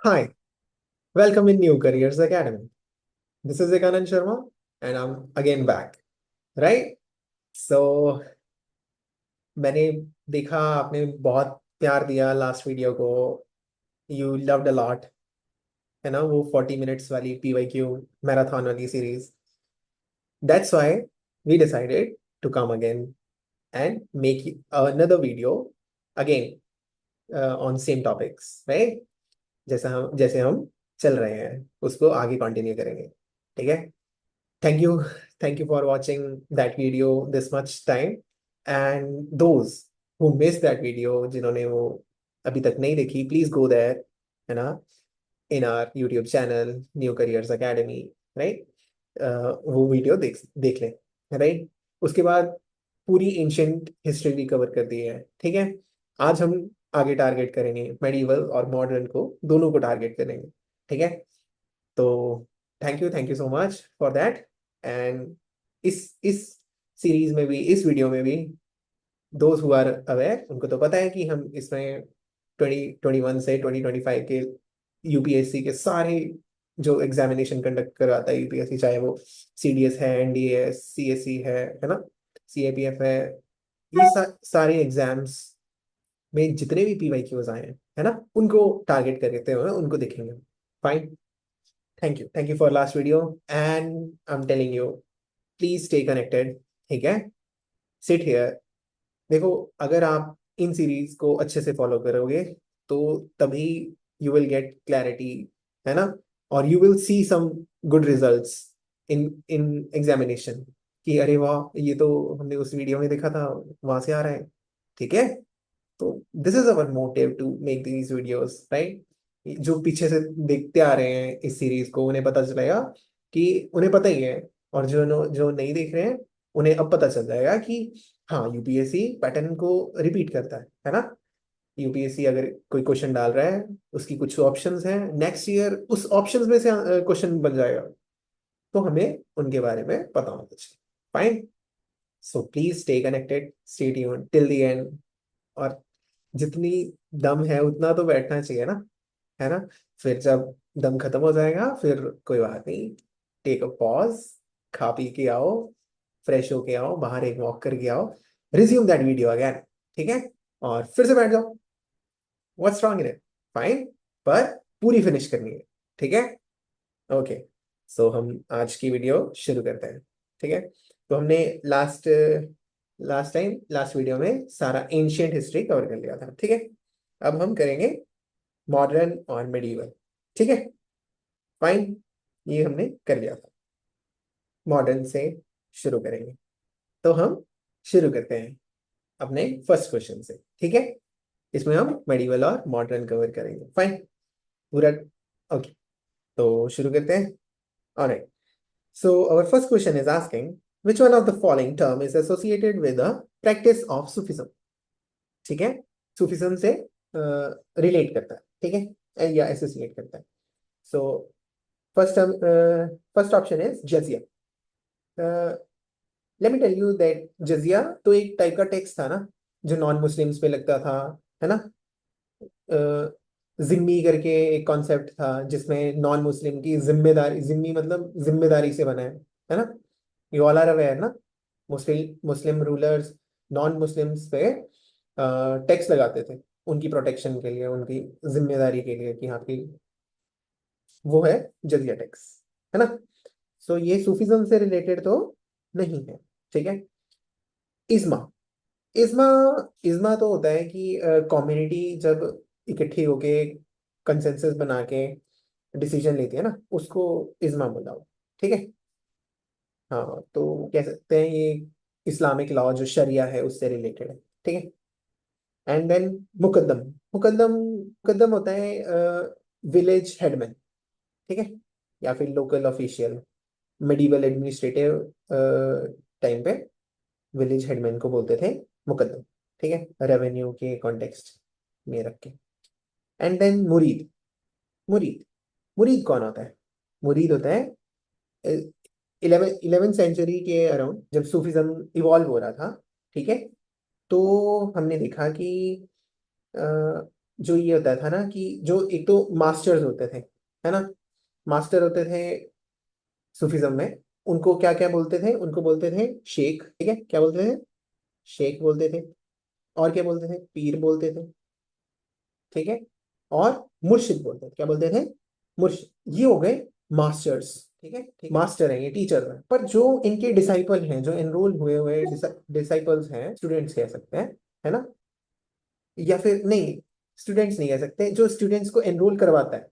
Hi, welcome in New Careers Academy. This is Ekanand Sharma and I'm again back, right? So मैंने देखा आपने बहुत प्यार दिया लास्ट वीडियो को. यू लव्ड अ लॉट, है ना, वो 40 मिनट्स वाली PYQ मैराथन वाली series. That's why we decided to come again and make another video again on same topics, right? जैसे हम चल रहे हैं उसको आगे कंटिन्यू करेंगे. ठीक है. Thank you. Thank you for watching that video this much time. And those who missed that video, जिन्होंने वो अभी तक नहीं देखी, please go there, है ना, in our YouTube channel, New Careers Academy, right? वो वीडियो देख देख लें, right? उसके बाद पूरी एंशंट हिस्ट्री भी कवर कर दी है. ठीक है. आज हम आगे टारगेट करेंगे मेडिवल और मॉडर्न को, दोनों को टारगेट करेंगे. ठीक है. तो thank you so much for that. And इस सीरीज में भी, इस वीडियो में भी, दोज हु आर अवेयर उनको तो पता है कि हम इसमें 2021 से 2025 के यूपीएससी के सारे जो एग्जामिनेशन कंडक्ट करवाता है यूपीएससी, चाहे वो सीडीएस है, एनडीए है, सीएससी है ना, सीएपीएफ है, ये सारे एग्जाम्स में जितने भी पीवाईक्यूज आए हैं, है ना, उनको टारगेट करते हुए उनको देखेंगे. Fine. Thank you for last video. And I am telling you, please stay connected. ठीक है. Sit here. देखो, अगर आप इन सीरीज को अच्छे से फॉलो करोगे तो तभी यू विल गेट क्लैरिटी, है ना, और you will see some good results in in examination. कि अरे वाह, ये तो हमने उस वीडियो में देखा था, वहां से आ रहा है. ठीक है. तो this is our motive to make these videos, right? जो पीछे से देखते आ रहे हैं इस सीरीज को, उन्हें पता चलेगा कि उन्हें पता ही है, और जो नहीं देख रहे हैं उन्हें अब पता चल जाएगा कि हाँ, यूपीएससी पैटर्न को रिपीट करता है ना. यूपीएससी अगर कोई क्वेश्चन डाल रहा है, उसकी कुछ ऑप्शंस हैं, नेक्स्ट ईयर उस ऑप्शंस में से क्वेश्चन बन जाएगा. तो हमें उनके बारे में पता होना चाहिए. Fine. So please stay connected, stay tuned till the end. और जितनी दम है उतना तो बैठना चाहिए ना, है ना. फिर जब दम खत्म हो जाएगा फिर कोई बात नहीं, टेक अ पॉज, खा पी के आओ, फ्रेश होके आओ, बाहर एक वॉक करके आओ, रिज्यूम दैट वीडियो अगेन. ठीक है. और फिर से बैठ जाओ. What's wrong in it? Fine. पर पूरी फिनिश करनी है. ठीक है. ओके. सो हम आज की वीडियो शुरू करते हैं. ठीक है. तो हमने last last time last video में सारा एंशियंट हिस्ट्री कवर कर लिया था. ठीक है. अब हम करेंगे मॉडर्न और मेडिवल. ठीक है. फाइन. ये हमने कर लिया था. मॉडर्न से शुरू करेंगे. तो हम शुरू करते हैं अपने फर्स्ट क्वेश्चन से. ठीक है. इसमें हम मेडिवल और मॉडर्न कवर करेंगे. फाइन. पूरा. ओके. तो शुरू करते हैं. Alright. So our first question is asking which one of the following term is associated with the practice of Sufism. ठीक है. सूफिज्म से रिलेट करता है. ठीक है, या एसोसिएट करता है. So first first option is जजिया. Let me tell you that जजिया तो एक टाइप का टैक्स था ना, जो नॉन मुस्लिम्स पे लगता था, है ना. जिम्मी करके एक कॉन्सेप्ट था जिसमें नॉन मुस्लिम की जिम्मेदारी, जिम्मी मतलब जिम्मेदारी से बना है ना. यू ऑल आर अवेयर ना. मुस्लिम मुस्लिम रूलर्स नॉन मुस्लिम्स पे टैक्स लगाते थे उनकी प्रोटेक्शन के लिए, उनकी जिम्मेदारी के लिए, कि हाँ की वो है जजिया टैक्स, है ना. सो ये सूफिज्म से रिलेटेड तो नहीं है. ठीक है. इज्मा. इज्मा इज्मा तो होता है कि कम्युनिटी जब इकट्ठी होके कंसेंसस बना के डिसीजन लेती है ना, उसको इज्मा बोला हो. ठीक है. हाँ, तो कह सकते हैं ये इस्लामिक लॉ जो शरिया है उससे रिलेटेड है. ठीक है. एंड देन मुकद्दम. मुकद्दम मुकद्दम होता है विलेज हेडमैन. ठीक है. या फिर local official. Medieval administrative time पे विलेज हेडमैन को बोलते थे मुकद्दम. ठीक है, रेवेन्यू के कॉन्टेक्स्ट में रख के. एंड देन मुरीद. मुरीद मुरीद कौन होता है? मुरीद होता है 11th सेंचुरी के अराउंड, जब सूफिज्म इवॉल्व हो रहा था. ठीक है. तो हमने देखा कि जो ये होता था ना कि जो एक तो मास्टर्स होते थे, है ना, मास्टर होते थे सूफीज्म में, उनको क्या क्या बोलते थे? उनको बोलते थे शेख, ठीक है, क्या बोलते थे? शेख बोलते थे। और क्या बोलते थे? पीर बोलते थे, ठीक है। और मुर्शिद बोलते थे, क्या बोलते थे? मुर्शिद। ये हो गए मास्टर्स, ठीक है, ठीक, मास्टर हैं, ये टीचर हैं। पर जो इनके डिसाइपल हैं, जो एनरोल हुए हुए डिसाइपल्स हैं, स्टूडेंट्स कह सकते हैं, है ना, या फिर नहीं, स्टूडेंट्स नहीं कह सकते, जो स्टूडेंट्स को एनरोल करवाता है,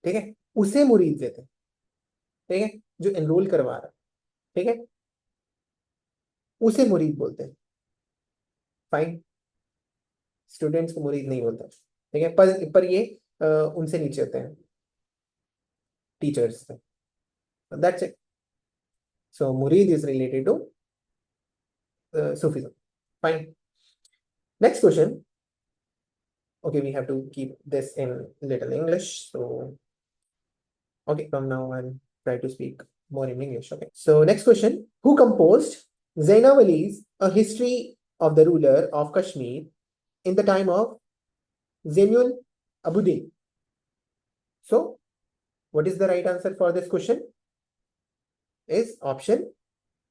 ठीक है, उसे मुरीद देते हैं, ठीक है, जो एनरोल करवा रहा है, ठीक है, उसे मुरीद बोलते हैं। फाइन, स्टूडेंट्स को मुरीद नहीं बोलते, ठीक है, पर ये उनसे नीचे होते हैं, टीचर्स से। That's it. सो मुरीद is related to Sufism. Fine. Next question. Okay, we have to keep this in little English. So, okay, from now on, try to speak more in English. Okay. So, next question. Who composed Zainab Ali's A History of the Ruler of Kashmir in the time of Zainul Abidin? So, what is the right answer for this question? Is option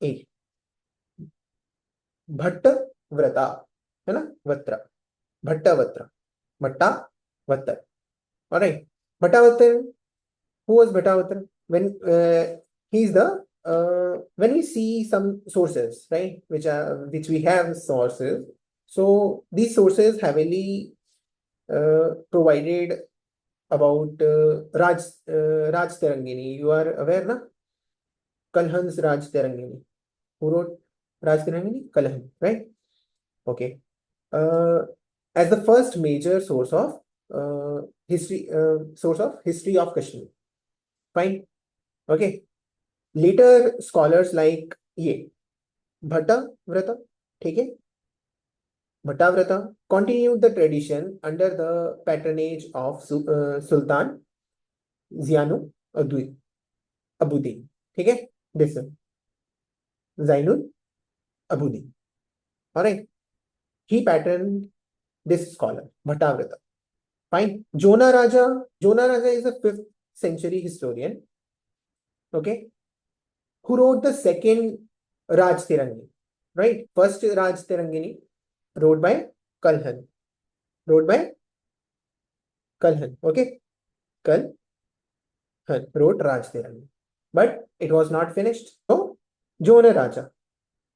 A. भट्ट व्रता, है ना, वत्र, भट्टावत्र, भट्टावत्र। Alright, Bhattavatar. Who was Bhattavatar? He's the when we see some sources, right, which we have sources. So these sources heavily provided about Raj Tarangini. You are aware, na? Kalhan's Raj Tarangini. Who wrote Raj Tarangini? Kalhan, right? Okay. Uh, as the first major source of history of Kashmir. Fine. Okay. Later scholars like ये Bhattavrata, ठीक है, Bhattavrata continued the tradition under the patronage of Sultan Zianu Abudin, ठीक है, this Zainul Abudin. Alright, he patterned this scholar Bhattavrata. Fine. Jonah Raja is a 5th century historian, okay, who wrote the second Raj Tirangini, right? First Raj Tirangini wrote by Kalhan, wrote by Kalhan, okay? Kalhan wrote Raj Tirangini, but it was not finished. So, Jonah Raja,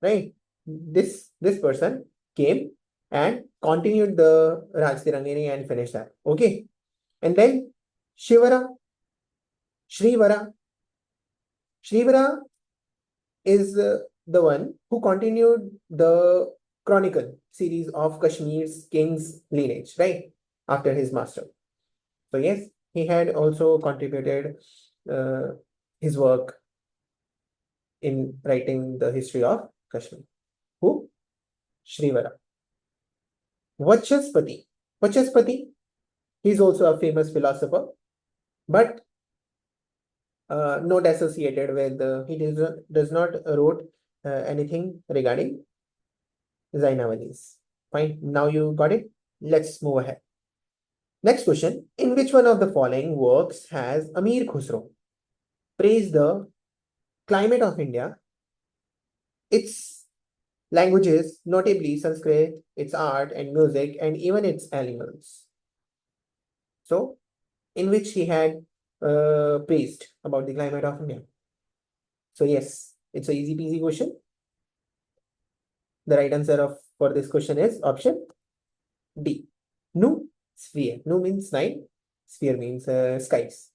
right? This person came and continued the Raj Tirangini and finished that, okay? And then Shivara, Shrivara, Shrivara is the one who continued the chronicle series of Kashmir's king's lineage, right? After his master. So, yes, he had also contributed uh, his work in writing the history of Kashmir. Who? Shrivara. Vachaspati. Vachaspati, he's also a famous philosopher, but not associated with, does not wrote anything regarding Zainawali's. Fine, now you got it. Let's move ahead. Next question. In which one of the following works has Amir Khusro praised the climate of India, its languages, notably Sanskrit, its art and music, and even its animals? So, in which he had praised about the climate of India. So, yes, it's a easy peasy question. The right answer for this question is option D. Nu sphere. Nu means night. Sphere means skies.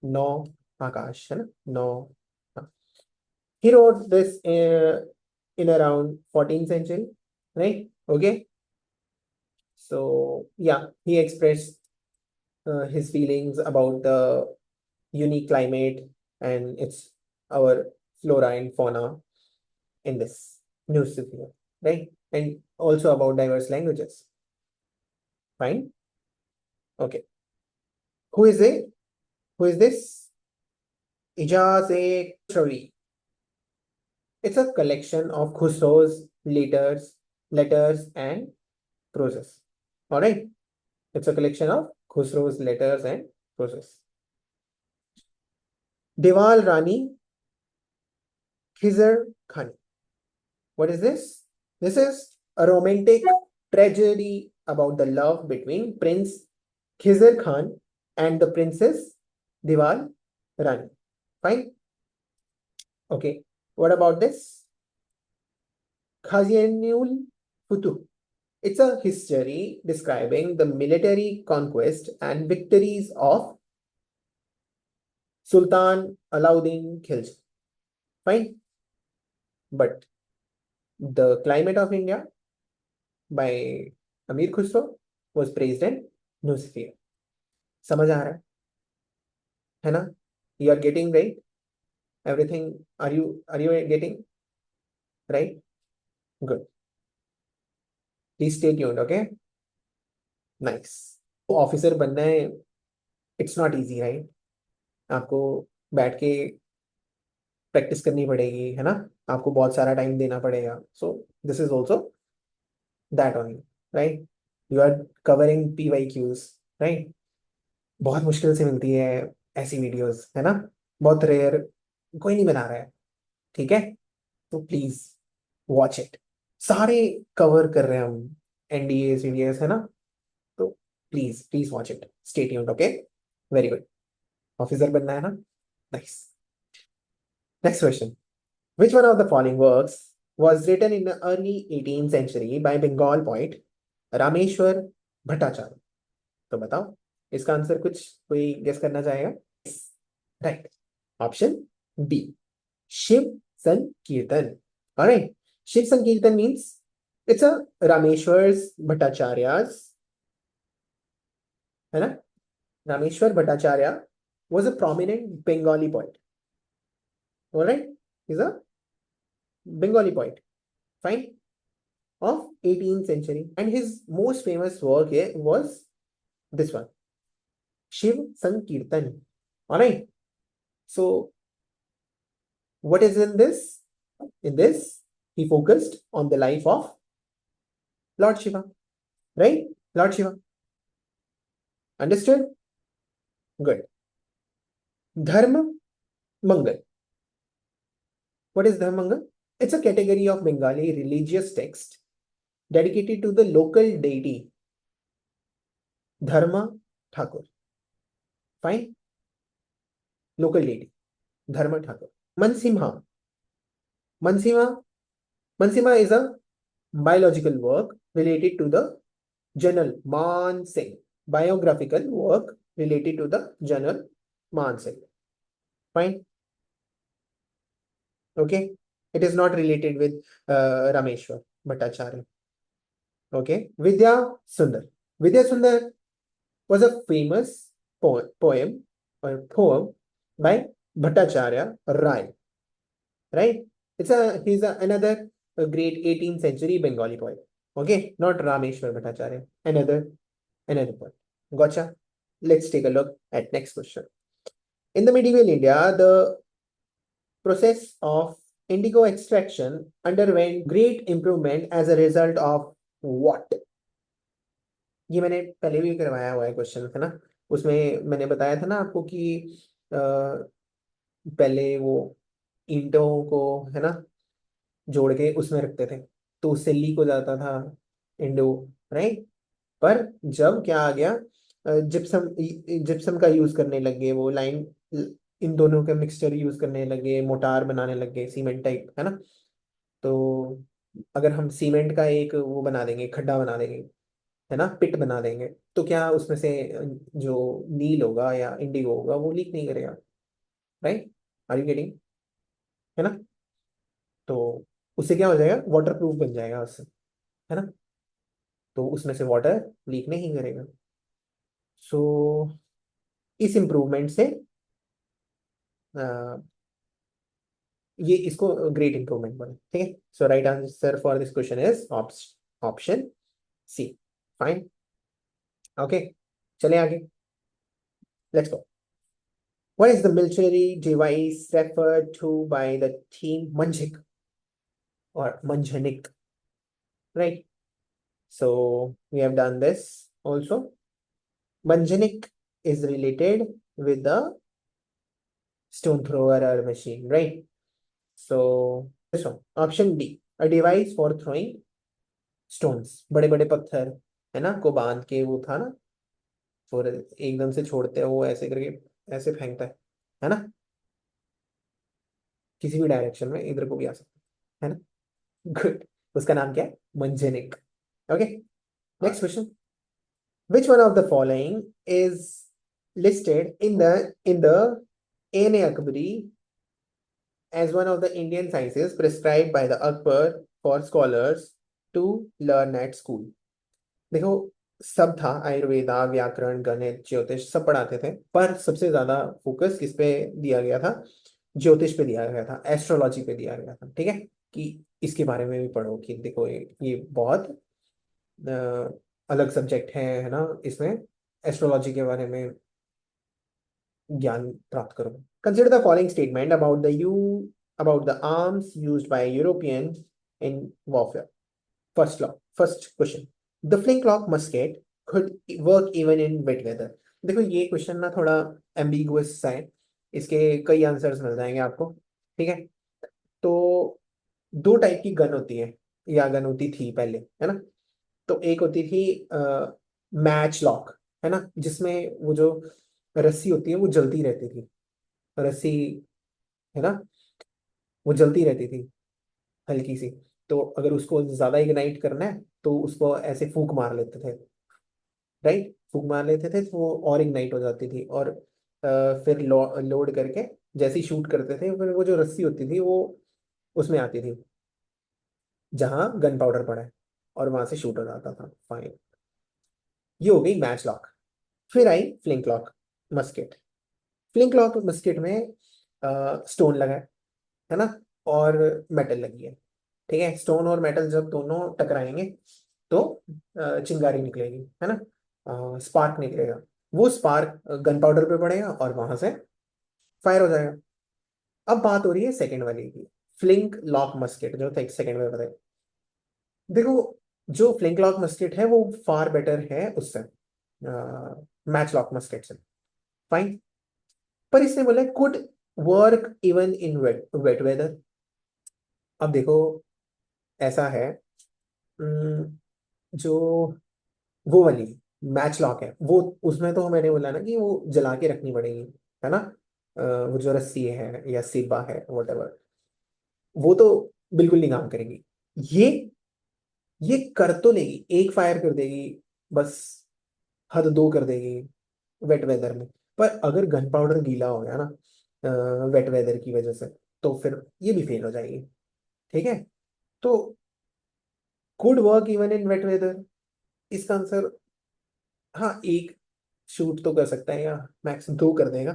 No Akash. है ना? No. He wrote this in around 14th century, right? Okay. So yeah, he expressed his feelings about the unique climate and its our flora and fauna in this news sphere, right? And also about diverse languages. Fine. Okay. Who is it? Who is this? Ijaz Shravi. It's a collection of Khusro's letters and proses. All right. It's a collection of Khusro's letters and verses. Deval Rani Khizr Khani. What is this? This is a romantic tragedy about the love between Prince Khizr Khan and the Princess Deval Rani. Fine. Okay. What about this? Khazianul Futuh. It's a history describing the military conquest and victories of Sultan Alauddin Khilji. Fine. But the climate of India by Amir Khusro was praised and no sphere. समझ आ रहा है ना? You are getting right? Everything, are you getting right? Good. Please stay tuned, okay? Nice. Officer बनना है, it's not easy right. आपको बैठ के practice करनी पड़ेगी, है ना? आपको बहुत सारा टाइम देना पड़ेगा. So this is also that only, right? You are covering PYQs, right? बहुत मुश्किल से मिलती है ऐसी वीडियोस, है ना? बहुत रेयर, कोई नहीं बना रहा है, ठीक है? तो प्लीज वॉच इट. सारे कवर कर रहे हैं हम, NDA सीडीएस, है ना? तो please please watch it. Stay tuned, okay? Very good. Officer बनना है ना? Nice. Next question. Which one of the following works was written in the early 18th century by Bengal poet Rameshwar Bhattacharya? तो बताओ इसका answer. कुछ कोई गेस करना चाहेगा? राइट. ऑप्शन बी, शिव संकीर्तन. ऑलराइट. शिव संकीर्तन मीन्स इट्स अ रामेश्वर भट्टाचार्य's, है ना? Rameshwar Bhattacharya was a prominent Bengali poet. Alright, he's a Bengali poet, fine, of 18th century, and his most famous work here was this one, Shiv Sankirtan. Alright, so what is in this? In this, he focused on the life of Lord Shiva, right? Lord Shiva. Understood? Good. Dharma Mangal. What is Dharma Mangal? It's a category of Bengali religious text dedicated to the local deity Dharma Thakur. Fine? Local deity Dharma Thakur. Mansimha. Mansimha is a biological work related to the General Man Singh. Biographical work related to the General Man Singh. Fine? Okay? It is not related with Rameshwar Bhattacharya. Okay? Vidya Sundar. Vidya Sundar was a famous poem by Bhattacharya Rai. Right? He's another great 18th century Bengali poet. Okay? Not Rameshwar Bhattacharya. Another poet. Gotcha? Let's take a look at next question. In the medieval India, the process of indigo extraction underwent great improvement as a result of what? ये मैंने पहले भी करवाया हुआ है question, है ना? उसमें मैंने बताया था ना आपको कि पहले वो ईंटों को, है ना, जोड़ के उसमें रखते थे तो उससे लीक हो जाता था इंडो, राइट? पर जब क्या आ गया, जिप्सम का यूज करने लगे, वो लाइन, इन दोनों के मिक्सचर यूज करने लगे, मोटार बनाने लगे, सीमेंट टाइप, है ना? तो अगर हम सीमेंट का एक वो बना देंगे, खड्डा बना देंगे, है ना, पिट बना देंगे, तो क्या उसमें से जो नील होगा या इंडिगो होगा वो लीक नहीं करेगा, राइट? Are you getting? है ना? तो उससे क्या हो जाएगा, वाटर प्रूफ बन जाएगा उससे, है ना? तो उसमें से वाटर लीक नहीं करेगा. सो इस इंप्रूवमेंट से ये इसको ग्रेट इंप्रूवमेंट बोले, ठीक है? So right answer for this question is option C. Fine. Okay, चले आगे. Let's go. What is the military device referred to by the team Manjhik or Manjhanik? Right. So we have done this also. Manjanik is related with the stone thrower or machine, right? So this one, option D, a device for throwing stones, बड़े बड़े पत्थर है ना को बांध के वो था ना, और एकदम से छोड़ते हैं वो ऐसे करके ऐसे फेंकता है ना, किसी भी डायरेक्शन में इधर को भी आ सकता है ना। गुड, उसका नाम क्या है? मंजेनिक। Okay, next question, which one of the following is listed in the ANA Akbari as one of the Indian sciences prescribed by the Akbar for scholars to learn at school? देखो, सब था, आयुर्वेदा, व्याकरण, गणित, ज्योतिष सब पढ़ाते थे, पर सबसे ज्यादा फोकस किस पे दिया गया था? ज्योतिष पे दिया गया था, एस्ट्रोलॉजी पे दिया गया था। ठीक है, कि इसके बारे में भी पढ़ो कि देखो ये बहुत अलग सब्जेक्ट है ना, इसमें एस्ट्रोलॉजी के बारे में ज्ञान प्राप्त करो। Consider the following statement about the arms used by European in warfare. First question, the flintlock musket could work even in wet weather। देखो ये क्वेश्चन ना थोड़ा एम्बिगुअस सा है, इसके कई आंसर्स मिल जाएंगे आपको। ठीक है, तो दो टाइप की गन होती है, या गन होती थी पहले, है ना। तो एक होती थी मैच लॉक, है ना, जिसमें वो जो रस्सी होती है वो जलती रहती थी, रस्सी, है ना, वो जलती रहती थी हल्की सी। तो अगर उसको ज्यादा इग्नाइट करना है तो उसको ऐसे फूंक मार लेते थे, राइट, फूंक मार लेते थे तो वो और इग्नाइट हो जाती थी, और फिर लोड करके जैसे ही शूट करते थे फिर वो जो रस्सी होती थी वो उसमें आती थी जहां गन पाउडर पड़ा है, और वहां से शूट हो जाता था। फाइन, ये हो गई मैच लॉक। फिर आई फ्लिंक लॉक मस्केट। फ्लिंक लॉक मस्केट में स्टोन लगा है ना, और मेटल लगी है। ठीक है, स्टोन और मेटल जब दोनों टकराएंगे तो चिंगारी निकलेगी, है ना, स्पार्क निकलेगा। वो स्पार्क गन पाउडर पे पड़ेगा और वहां से फायर हो जाएगा। अब बात हो रही है सेकंड वाली की, फ्लिंक लॉक मस्केट जो था, एक सेकंड में बताया। देखो, जो फ्लिंक लॉक मस्केट है वो फार बेटर है उससे, मैच लॉक मस्केट से। फाइन, पर इसने बोला could work even in wet weather. अब देखो, ऐसा है, जो वो वाली मैच लॉक है वो, उसमें तो मैंने बोला ना कि वो जला के रखनी पड़ेगी, है ना। वो जो रस्सी है या सिब्बा है वटेवर, वो तो बिल्कुल नहीं काम करेगी। ये ये कर तो लेगी, एक फायर कर देगी बस, हद दो कर देगी वेट वेदर में। पर अगर गन पाउडर गीला हो गया ना वेट वेदर की वजह से, तो फिर ये भी फेल हो जाएगी। ठीक है, तो could work even in wet weather, इसका आंसर हाँ, एक शूट तो कर सकता है या मैक्स दो कर देगा।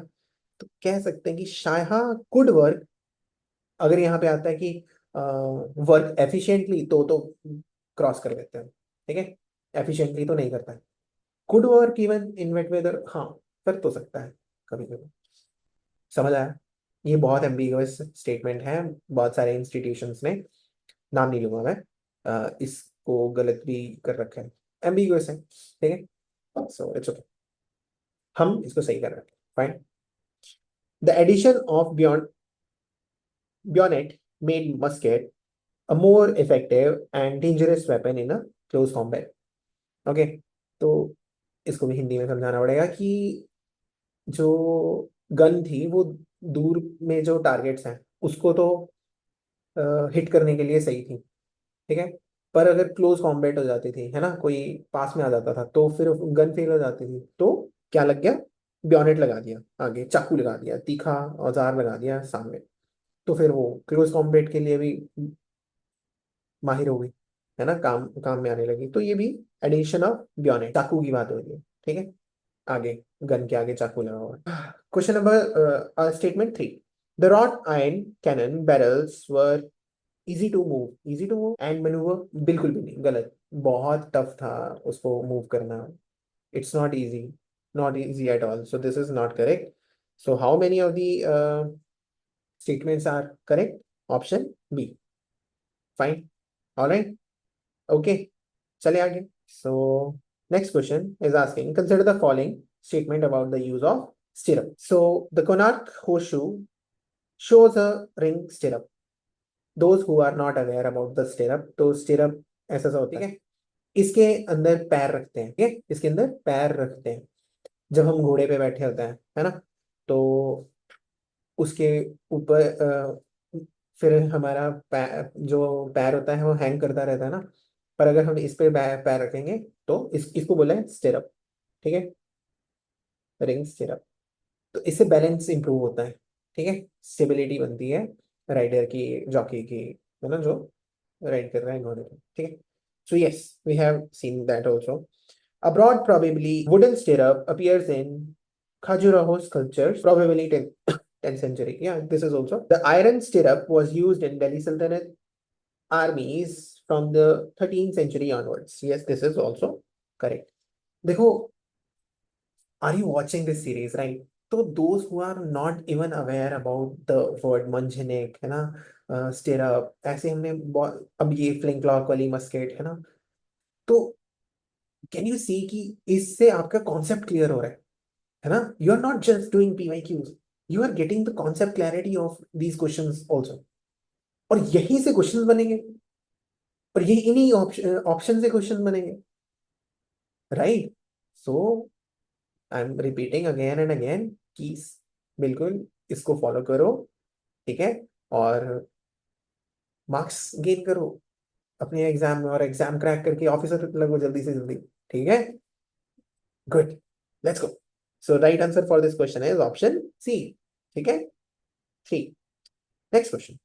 तो कह सकते हैं कि शायद हाँ कुड वर्क। अगर यहाँ पे आता है कि वर्क एफिशिएंटली तो क्रॉस कर देते हैं। ठीक है, एफिशिएंटली तो नहीं करता है। Could work even in wet weather, हाँ, कर तो सकता है कभी कभी। समझ आया? ये बहुत एम्बिगुअस स्टेटमेंट है, बहुत सारे इंस्टीट्यूशंस ने, नाम नहीं लूंगा मैं, इसको गलत भी कर रखा है, एम्बिगुअस है। ठीक है, सो इट्स ओके, हम इसको सही कर रहे हैं। Fine, the addition of Bionet made musket a more effective and dangerous weapon in a close combat. Okay, तो इसको भी हिंदी में समझाना पड़ेगा कि जो गन थी वो दूर में जो टारगेट्स हैं उसको तो हिट करने के लिए सही थी। ठीक है, पर अगर क्लोज कॉम्बैट हो जाती थी, है ना, कोई पास में आ जाता था तो फिर गन फेल हो जाती थी। तो क्या लग गया? ब्योनेट लगा दिया, आगे चाकू लगा दिया, तीखा औजार लगा दिया सामने, तो फिर वो क्लोज कॉम्बैट के लिए भी माहिर हो गई, है ना, काम काम में आने लगी। तो ये भी एडिशन ऑफ ब्योनेट, चाकू की बात हो रही है। ठीक है, आगे गन के आगे चाकू लगा हुआ है। Question number statement 3, the wrought iron cannon barrels were easy to move and manoeuvre. बिल्कुल भी नहीं, गलत, बहुत टफ था उसको मूव करना। It's not easy at all, so this is not correct. So how many of the statements are correct? Option B. Fine, alright, okay, चले आगे। सो Next question is asking, consider the following statement about the use of stirrup. So the Konark horseshoe shows a ring stirrup. Those who are not aware about the stirrup, तो stirrup ऐसा सा होता है, इसके अंदर पैर रखते हैं, ठीक है, इसके अंदर पैर रखते हैं जब हम घोड़े पे बैठे होते हैं, है ना, तो उसके ऊपर फिर हमारा जो पैर होता है वो हैंग करता रहता है ना, पर अगर हम इस पे पैर रखेंगे तो इसको बोला है स्टिरअप, ठीक है, रिंग स्टिरअप। तो इससे बैलेंस इंप्रूव होता है, ठीक है, स्टेबिलिटी बनती है राइडर की, जॉकी की, है ना, जो राइड कर रहा है घोड़े पे, ठीक है। So yes, we have seen that also. Abroad, probably wooden stirrup appears in Khajuraho sculptures, probably 10th century. Yeah, this is also. The iron stirrup was used in Delhi Sultanate armies from the 13th century onwards. Yes, this is also correct. देखो, are you watching this series, right? तो those who are not even aware about the word manjanic, है ना, stirrup, ऐसे हमने अब ये फ्लिंक lock वाली musket, है ना, तो कैन यू सी कि इससे आपका कॉन्सेप्ट क्लियर हो रहा है ना, you are not just doing PYQs, you are getting the concept clarity of these questions also, और यहीं से क्वेश्चंस बनेंगे, और ये इन्हीं ऑप्शन से क्वेश्चन बनेंगे, right. So I am repeating again and again कि बिल्कुल इसको फॉलो करो, ठीक है, और मार्क्स गेन करो अपने एग्जाम में, और एग्जाम क्रैक करके ऑफिसर लगो जल्दी से जल्दी, ठीक है। Good, let's go. So right answer for this question is option C, ठीक है, 3। Next question,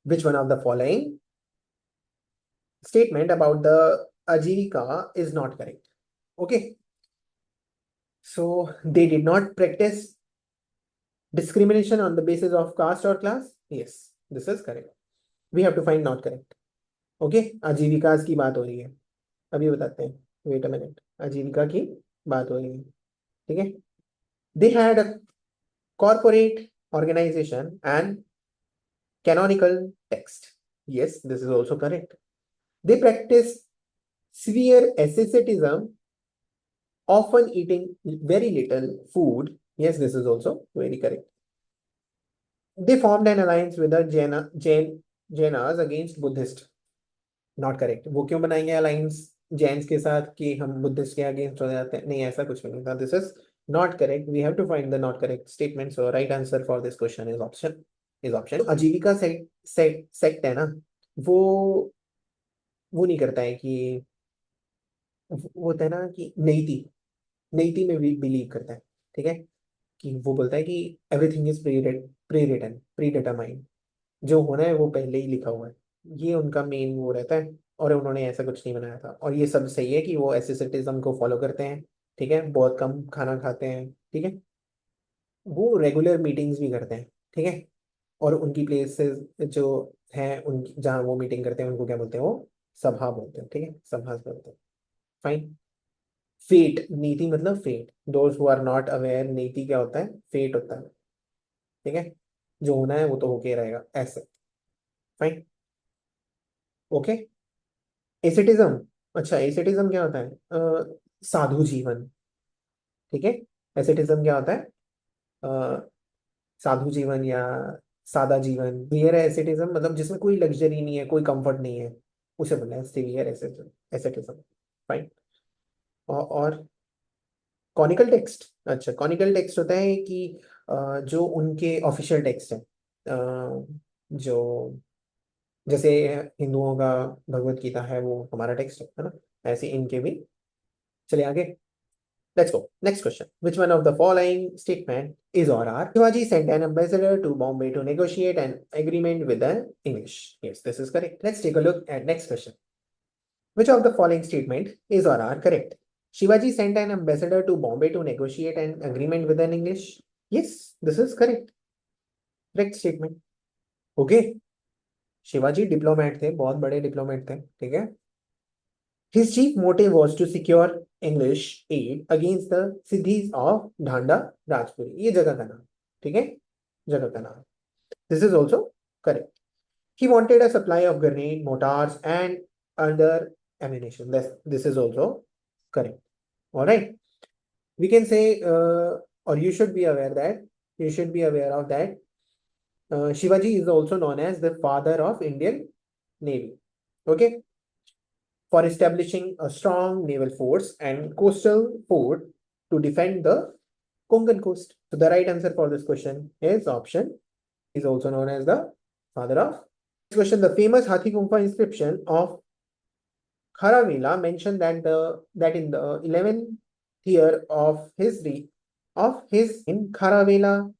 which one of the following statement about the ajivika is not correct? Okay, so they did not practice discrimination on the basis of caste or class. Yes, this is correct. We have to find not correct. Okay, आजीविका की बात हो रही है, अभी बताते हैं, wait a minute, आजीविका की बात हो रही है, ठीक है। They had a corporate organization and canonical text. Yes, this is also correct. They practice severe asceticism, often eating very little food. Yes, this is also very correct. They formed an alliance with the Jainas against Buddhist. Not correct. वो क्यों बनाएंगे alliance Jains के साथ कि हम Buddhist के against हो जाते हैं, नहीं, ऐसा कुछ भी नहीं था। This is not correct, we have to find the not correct statement. So right answer for this question is option. Ajivika sect है ना, वो वो नहीं करता है कि, वो होता है ना कि नीति, नीति में भी बिलीव करता है, ठीक है, कि वो बोलता है कि everything is prewritten, predetermined, जो होना है वो पहले ही लिखा हुआ है, ये उनका मेन वो रहता है। और उन्होंने ऐसा कुछ नहीं बनाया था, और ये सब सही है कि वो एसेटिज्म को फॉलो करते हैं, ठीक है, बहुत कम खाना खाते हैं, ठीक है, वो रेगुलर मीटिंग्स भी करते हैं, ठीक है, और उनकी प्लेसेस जो हैं, उन जहाँ वो मीटिंग करते हैं उनको क्या बोलते हैं, वो सभा बोलते हैं, ठीक है, सभा बोलते हैं। फाइन। फेट, नीति मतलब fate, those who are not aware, नीति क्या होता है, फेट होता है, ठीक है, जो होना है वो तो होके रहेगा, ऐसे। Fine, okay. एसेटिज्म, अच्छा, एसेटिज्म क्या होता है, साधु जीवन, ठीक है, एसेटिज्म क्या होता है, अ, साधु जीवन या सादा जीवन, सिवियर एसेटिज्म मतलब जिसमें कोई लग्जरी नहीं है, कोई कंफर्ट नहीं है, उसे बोलना है सिवियर एसेटिज्म। फाइन। और कॉनिकल टेक्स्ट, अच्छा, कॉनिकल टेक्स्ट होता है कि जो उनके ऑफिशियल टेक्स्ट है, जो जैसे हिंदुओं का भगवत गीता है वो हमारा टेक्स्ट है ना, ऐसे इनके भी। चलिए आगे, let's go. Next question, which one of the following statement is or are Shivaji sent an ambassador to Bombay to negotiate an agreement with the English? Yes, this is correct. Let's take a look at next question. Which of the following statement is or are correct? Shivaji sent an ambassador to Bombay to negotiate an agreement with an English. Yes, this is correct. Correct statement. Okay. Shivaji diplomat थे, बहुत बड़े diplomat थे, ठीक है। His chief motive was to secure English aid against the Siddhis of Dhanda Rajpuri. ये जगह का नाम, ठीक है, जगह का नाम। This is also correct. He wanted a supply of grenade, mortars, and other ammunition. This is also Correct. All right. We can say, or you should be aware that, you should be aware of that, Shivaji is also known as the father of Indian Navy. Okay. For establishing a strong naval force and coastal fort to defend the Konkan coast. So the right answer for this question is option. Is also known as the father of. Next question: the famous Hathi Gumfa inscription of Kharavela mentioned that in the 11th year of his in Kharavela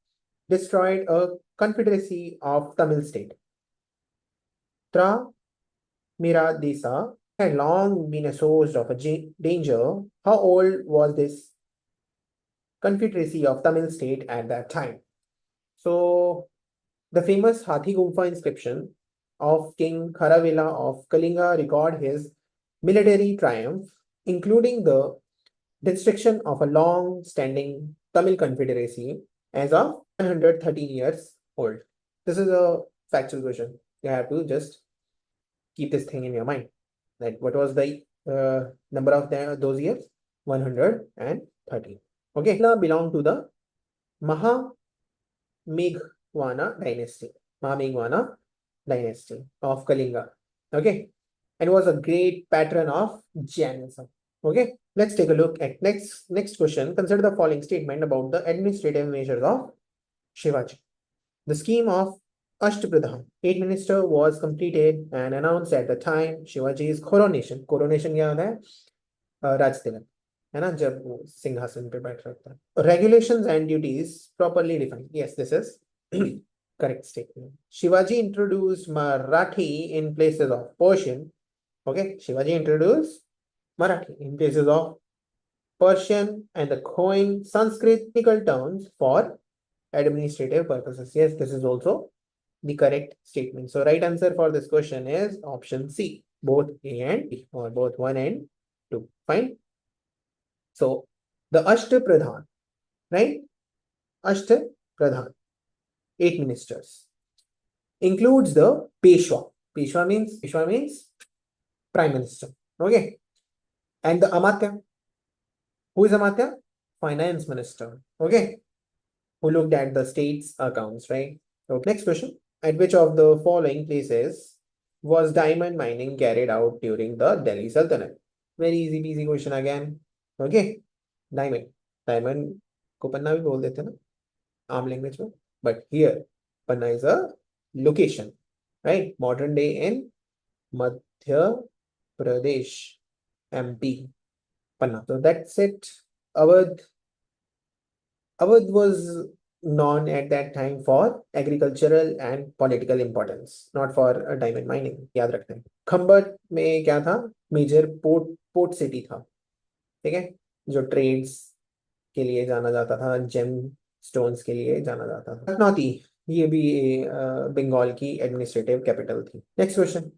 destroyed a confederacy of Tamil state. Tra Miradesa had long been a source of a danger. How old was this confederacy of Tamil state at that time? So the famous Hathi Gumfa inscription of King Kharavela of Kalinga record his military triumph, including the destruction of a long-standing Tamil confederacy as of 113 years old. This is a factual question. You have to just keep this thing in your mind. That what was the number of those years? 113. Okay, belong to the Maha Meghwana dynasty. Mahamegwana dynasty of Kalinga. Okay. And was a great patron of Jainism. Okay. Let's take a look at next question. Consider the following statement about the administrative measures of Shivaji. The scheme of Ashtapradhan, 8th minister, was completed and announced at the time Shivaji's coronation. Coronation क्या होता है? राज तिलक, है ना, जब वो सिंहासन पे बैठ रहता है. Regulations and duties properly defined. Yes, this is correct statement. Shivaji introduced Marathi in places of Persian. Okay, Shivaji introduced Marathi in places of Persian and the coined Sanskrit terms for administrative purposes. Yes, this is also the correct statement. So right answer for this question is option C, both A and B, or both 1 and 2. Fine. So the Ashtapradhan, right? Ashtapradhan, 8 ministers, includes the Peshwa. Peshwa means prime minister. Okay. And the Amatya. Who is Amatya? Finance minister. Okay. Who looked at the state's accounts, right? Okay. Next question. At which of the following places was diamond mining carried out during the Delhi Sultanate? Very easy peasy question again. Okay. Diamond. Diamond को पन्ना भी बोल देते हैं ना आम language में. But here, Panna is a location, right? Modern day in Madhya Pradesh, MP, Panna. So that's it. Awadh was known at that time for agricultural and political importance, not for diamond mining. याद रखते हैं. खंबत में क्या था? Major port city था. ठीक है, जो ट्रेड्स के लिए जाना जाता था, जेम स्टोन्स के लिए जाना जाता था. लखनौती, ये भी बंगाल की एडमिनिस्ट्रेटिव कैपिटल थी. Next question.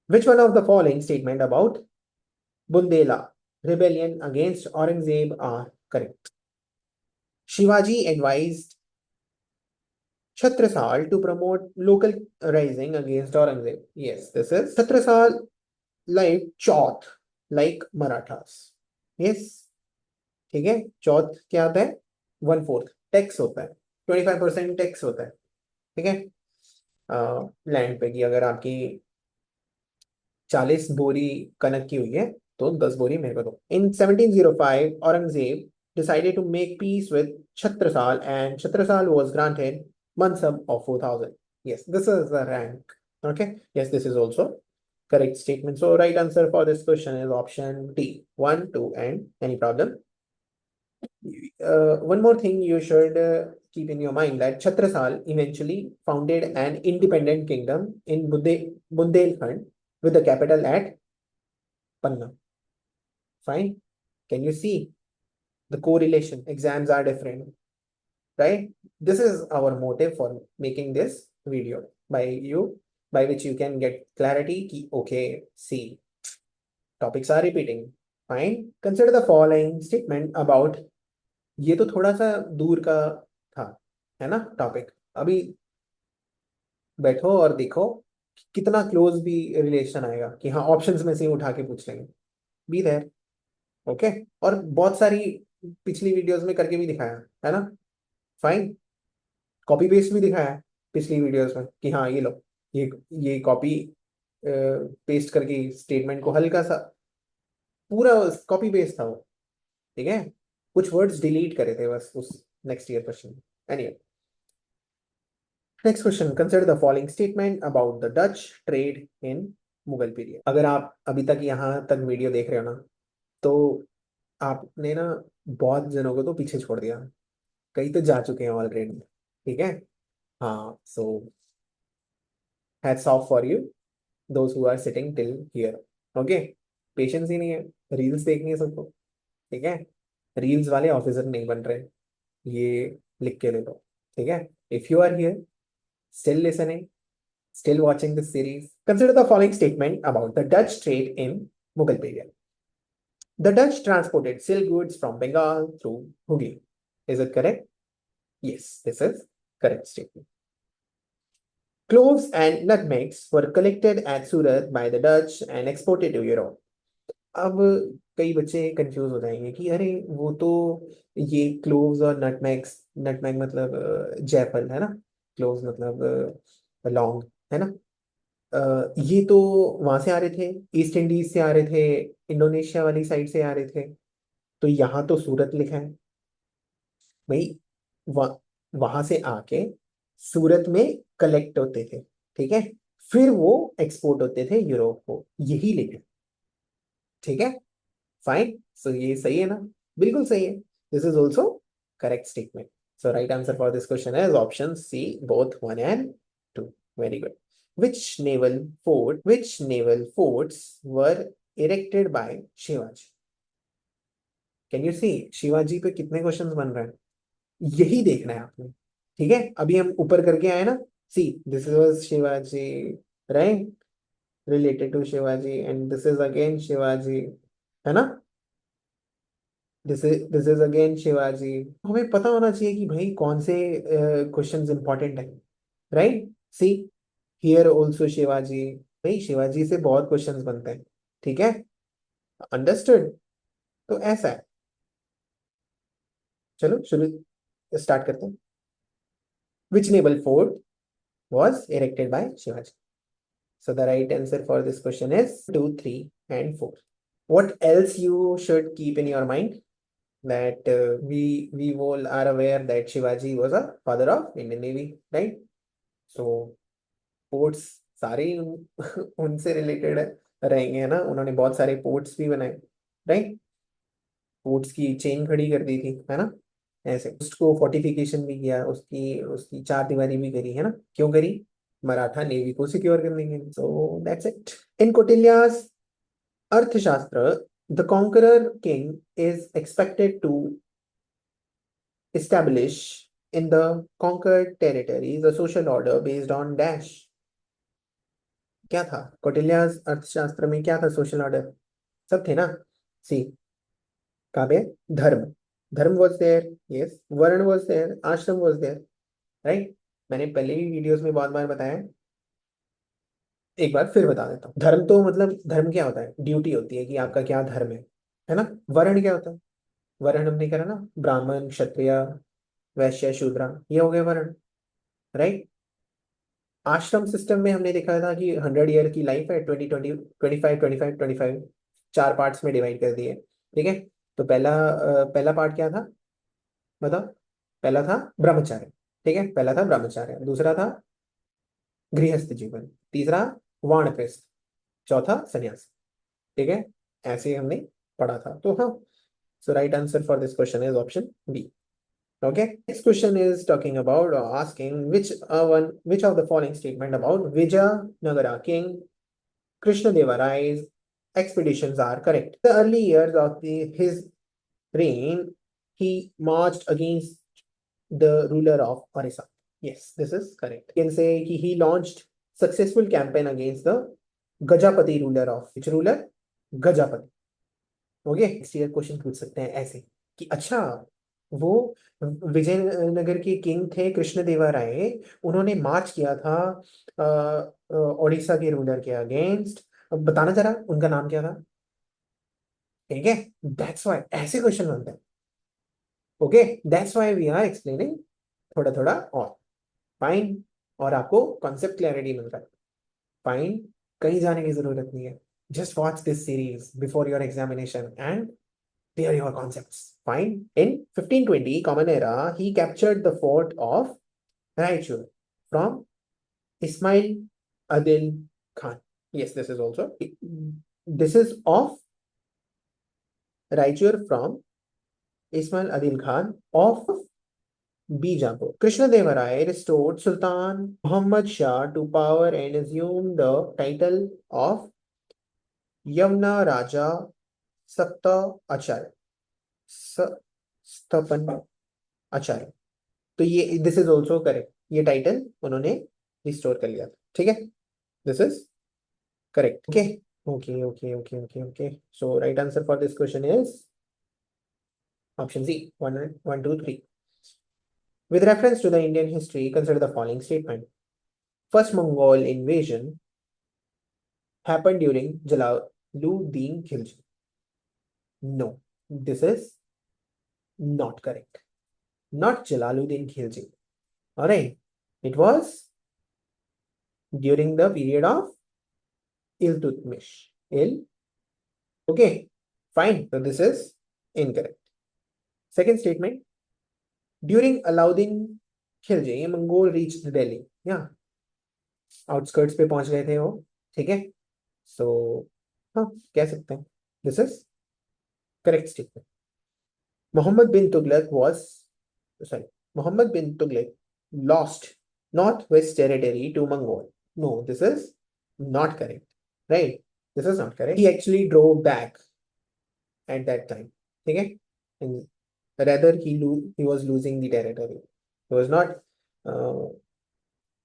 Which one of the following statement about Bundela rebellion against Aurangzeb are correct? Shivaji advised Chhatrasal to promote local rising against Aurangzeb. Yes, this is Chhatrasal like Chauth, like Marathas. Yes, ठीक है. चौथ क्या होता है? 1/4 tax होता है, 25% tax होता है. ठीक है, लैंड पे की अगर आपकी 40 बोरी कनक की हुई है तो 10 बोरी मेरे को दो. In 1705, Aurangzeb decided to make peace with Chhatrasal and Chhatrasal was granted mansab of 4,000. Yes, this is the rank. Okay, yes, this is also correct statement. So right answer for this question is option D, 1, 2, and any problem? One more thing you should keep in your mind that Chhatrasal eventually founded an independent kingdom in Bundelkhand with the capital at Panna. Fine. Can you see the correlation? Exams are different, right? This is our motive for making this video by which you can get clarity. Okay, see, topics are repeating. Fine. Consider the following statement about. ये तो थोड़ा सा दूर का था, है ना, topic. अभी बैठो और देखो कितना क्लोज भी रिलेशन आएगा कि हाँ ऑप्शंस में से ही उठा के पूछ लेंगे. Be there. ओके, और बहुत सारी पिछली वीडियोस में करके भी दिखाया है ना, फाइन। कॉपी पेस्ट भी दिखाया है पिछली वीडियोस में कि हाँ ये लो, ये ये कॉपी पेस्ट करके स्टेटमेंट को हल्का सा, पूरा कॉपी पेस्ट था वो, ठीक है। कुछ वर्ड्स डिलीट करे थे बस उस नेक्स्ट ईयर क्वेश्चन में। Anyway, next question, consider the following statement about the Dutch trade in Mughal period. अगर आप अभी तक यहाँ तक वीडियो देख रहे हो ना, तो आपने ना बहुत जनों को तो पीछे छोड़ दिया, कई तो जा चुके हैं ऑलरेडी, ठीक है। हाँ, so hats off for you those who are sitting till here. Okay, patience ही नहीं है, रील्स देखनी है सबको, ठीक है। रील्स वाले ऑफिसर नहीं बन रहे, ये लिख के ले लो, ठीक है। If you are here, still listening, still watching this series, consider the following statement about the Dutch trade in Mughal period. The Dutch transported silk goods from Bengal through Hooghly. Is it correct? Yes, this is correct statement. Cloves and nutmegs were collected at Surat by the Dutch and exported to Europe. अब कई बच्चे confuse हो जाएंगे कि अरे वो तो ये क्लोव्स और नटमैग्स, नटमैग मतलब जायफल है ना, क्लोव्स मतलब लौंग है ना, ये तो वहां से आ रहे थे, ईस्ट इंडीज से आ रहे थे, इंडोनेशिया वाली साइड से आ रहे थे। तो यहाँ तो सूरत लिखा है भाई, वहां से आके सूरत में कलेक्ट होते थे, ठीक है, फिर वो एक्सपोर्ट होते थे यूरोप को, यही लिखा है, ठीक है, फाइन। सो ये सही है ना, बिल्कुल सही है। This is also correct statement. So right answer for this question is option C, both 1 and 2। Very good. Which naval forts were erected by Shivaji? Can you see Shivaji पे कितने क्वेश्चंस बन रहे हैं, यही देखना है आपने, ठीक है। अभी हम ऊपर करके आए ना, see this was Shivaji, right, related to Shivaji, and this is again Shivaji, है ना, दिस इज अगेन शिवाजी। हमें पता होना चाहिए कि भाई कौन से क्वेश्चंस इंपॉर्टेंट है, right. See here also Shivaji, भाई शिवाजी से बहुत क्वेश्चंस बनते हैं, ठीक है, अंडरस्टूड। तो ऐसा है, चलो शुरू स्टार्ट करते हैं। Which naval fort was erected by Shivaji? So the right answer for this question is 2, 3, and 4. What else you should keep in your mind? That we all are aware that Shivaji was a father of Indian Navy, right? So ports सारे उनसे related रहेंगे, है ना, उन्होंने बहुत सारे ports भी बनाए, राइट, पोर्ट्स की चेन खड़ी कर दी थी, है ना, ऐसे उसको फोर्टिफिकेशन भी किया, उसकी उसकी चार दीवारी भी करी, है ना, क्यों करी, मराठा नेवी को सिक्योर करने के लिए। So that's it. In Kautilya's Arthashastra, the conqueror king is expected to establish in the conquered territories a social order based on dash। क्या था कौटिल्याज अर्थशास्त्र में, क्या था सोशल ऑर्डर, सब थे ना, सी काव्य, धर्म, धर्म वॉज देयर, यस, वर्ण वॉज देयर, आश्रम वॉज देयर, राइट। मैंने पहले भी वीडियोस में बहुत बार बताया, एक बार फिर बता देता हूँ। धर्म तो मतलब धर्म क्या होता है, ड्यूटी होती है कि आपका क्या धर्म है ना। वर्ण क्या होता है, वर्ण हमने करा ना, ब्राह्मण, क्षत्रिय, वैश्य, शूद्र, ये हो गए वर्ण, राइट। आश्रम सिस्टम में हमने देखा था कि 100 ईयर की लाइफ है, 20, 20, 25, 25, 25, चार पार्ट्स में डिवाइड कर दिए, ठीक है। तो पहला पार्ट क्या था, बताओ। पहला था ब्रह्मचार्य, ठीक है, पहला था ब्रह्मचार्य, दूसरा था गृहस्थ जीवन, तीसरा वानप्रस्थ, चौथा सन्यास, ठीक है, ऐसे ही हमने पढ़ा था, तो हाँ। So right answer for this question is option B. Okay. Next question is talking about or asking which of the following statement about Vijayanagara King Krishnadeva Rai's expeditions are correct. The early years of his reign, he marched against the ruler of Orissa. Yes, this is correct. You can say he launched successful campaign against the Gajapati ruler of which ruler? Gajapati. Okay, next year question पूछ सकते हैं ऐसे कि अच्छा, वो विजयनगर के king थे कृष्णदेवा राय, उन्होंने मार्च किया था उड़ीसा के रूलर के अगेंस्ट, बताना जरा उनका नाम क्या था। ठीक है, दैट्स व्हाई ऐसे क्वेश्चन बनते हैं. Okay, that's why we are explaining थोड़ा थोड़ा और. फाइन. और आपको कॉन्सेप्ट क्लैरिटी मिल रहा है. फाइन. कहीं जाने की जरूरत नहीं है. Just watch this series before your examination and clear your concepts. Fine. In 1520 Common Era, he captured the fort of Raichur from Ismail Adil Khan. Yes, this is also. This is of Raichur from Ismail Adil Khan of Bijapur. Krishna Rai restored Sultan Muhammad Shah to power and assumed the title of Yamna Raja Sapta Acharya. Stapan Acharya. तो ये this is also correct. ये title उन्होंने restore कर लिया था. ठीक है, this is correct. Okay okay okay okay okay okay. So right answer for this question is option C. 1 1 2 3. With reference to the Indian history, consider the following statement. First Mongol invasion happened during Jalaluddin Khilji. No, this is not correct. Not Jalaluddin Khilji. All right, it was during the period of Iltutmish. Okay, fine. So this is incorrect. Second statement. During Alauddin Khilji, Mongol reached Delhi. Yeah, outskirts पे पहुंच गए थे वो. ठीक है, सो हाँ, कह सकते हैं this is correct statement. Muhammad bin Tughlaq was sorry. Muhammad bin Tughlaq lost northwest territory to Mongol. No, this is not correct. Right? This is not correct. He actually drove back at that time. ठीक है, and rather he was losing the territory. He was not uh,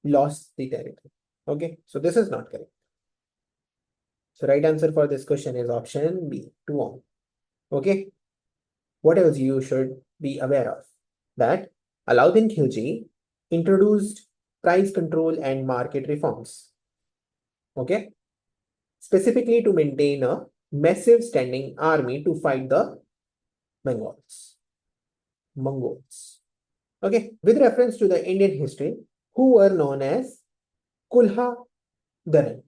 lost the territory. Okay, so this is not correct. So right answer for this question is option B, 2 on. Okay, what else you should be aware of? That Alauddin Khilji introduced price control and market reforms. Okay, specifically to maintain a massive standing army to fight the Mongols. Okay, with reference to the Indian history, who were known as Kulha Dharan.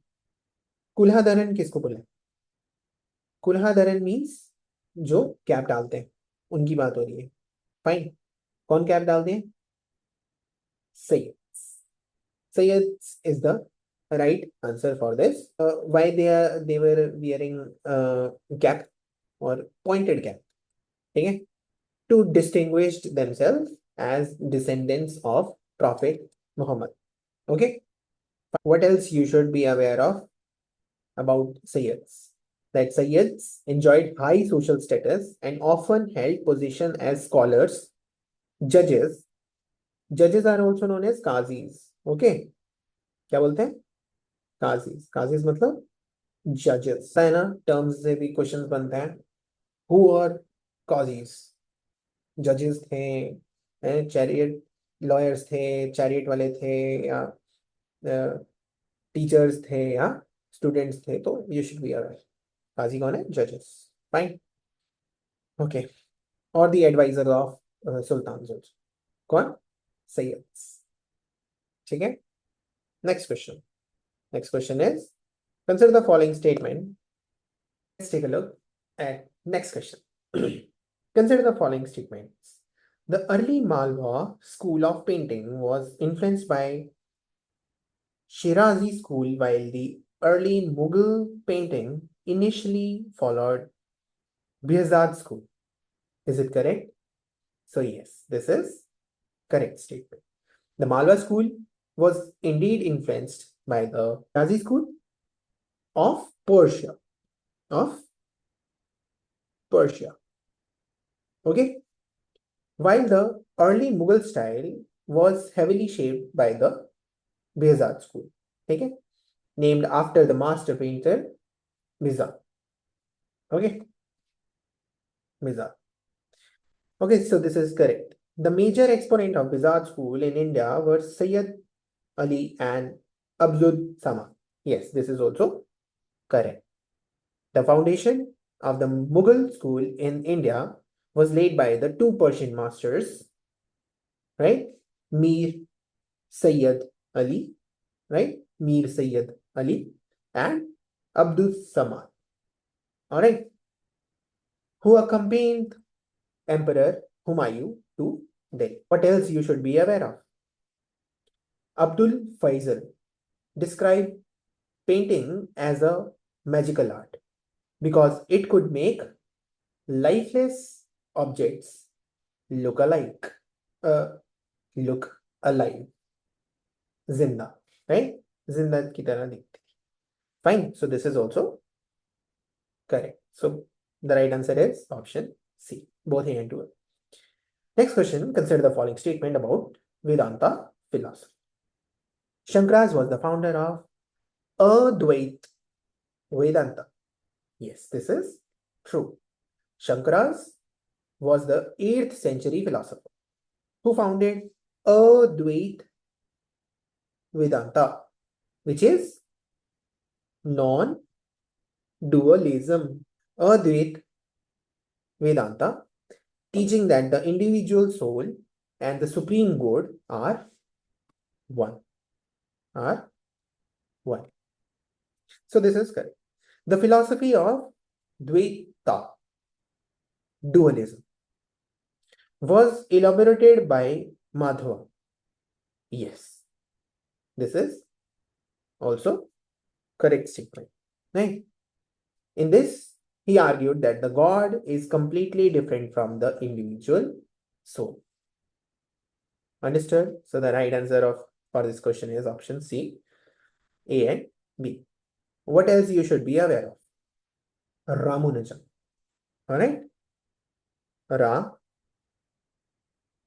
कुल्हा धरन किसको बोले? कुल्हा धरन means जो cap डालते हैं, उनकी बात हो रही है. फाइन. कौन कैप डालते हैं? Syed. Syed is the right answer for this. Why they were wearing cap और pointed cap. ठीक है, to distinguish themselves as descendants of Prophet Muhammad. Okay, what else you should be aware of about Sayyids? That Sayyids enjoyed high social status and often held position as scholars, judges. Judges are also known as Qazis. Okay, क्या बोलते हैं? Qazis. Qazis मतलब judges है ना. Terms से भी questions बनते हैं. Who are Qazis? जजेस थे, चैरियट लॉयर्स थे, चैरियट वाले थे, या टीचर्स थे, या स्टूडेंट्स थे. तो you should be aware. Qazi कौन है? जजेस. फाइन. ओके, और द एडवाइजर ऑफ सुल्तान कौन? सैयद्स. ठीक है, next question. Next question is consider the following statement. Let's take a look at next question. Consider the following statements. The early Malwa school of painting was influenced by Shirazi school, while the early Mughal painting initially followed Behzad school. Is it correct? So yes, this is correct statement. The Malwa school was indeed influenced by the Shirazi school of Persia. Of Persia. Okay. While the early Mughal style was heavily shaped by the Behzad school. Okay. Named after the master painter Behzad. Okay. Behzad. Okay, so this is correct. The major exponent of Behzad school in India were Sayyid Ali and Abdul Samad. Yes, this is also correct. The foundation of the Mughal school in India was laid by the two Persian masters, right? Mir Sayyid Ali, right? Mir Sayyid Ali and Abdul Samad, all right, who accompanied Emperor Humayun to Delhi. What else you should be aware of? Abdul Faisal described painting as a magical art because it could make lifeless objects look alike, uh, look alive, zinda, right? Zinda की तरह दिखते. Fine. So this is also correct. So the right answer is option C. Both A and 2. Next question. Consider the following statement about Vedanta philosophy. Shankaras was the founder of Advait Vedanta. Yes, this is true. Shankaras was the 8th century philosopher who founded Advait Vedanta, which is non-dualism. Advait Vedanta, teaching that the individual soul and the supreme good are one. So this is correct. The philosophy of Dvaita, dualism, was elaborated by Madhava. Yes, this is also correct statement. Right? In this, he argued that the God is completely different from the individual soul. Understood? So the right answer for this question is option C, A and B. What else you should be aware of? Ramanujan. Alright?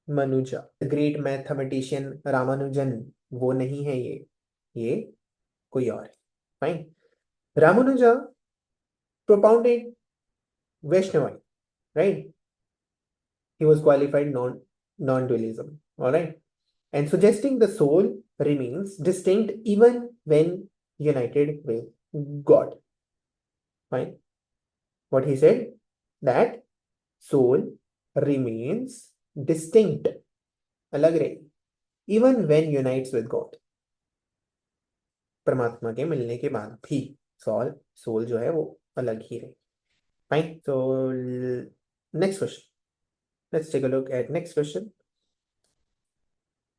Ramanuja. The great mathematician Ramanujan. वो नहीं है ये कोई और है. Fine. Ramanuja propounded Vaishnavite, right? He was qualified non-dualism, all right? And suggesting the soul remains distinct even when united with God. Fine. What he said? That soul remains distinct, अलग रहे, even when unites with God. परमात्मा के मिलने के बाद भी soul जो है वो अलग ही रहे. Fine. So next question. Let's take a look at next question.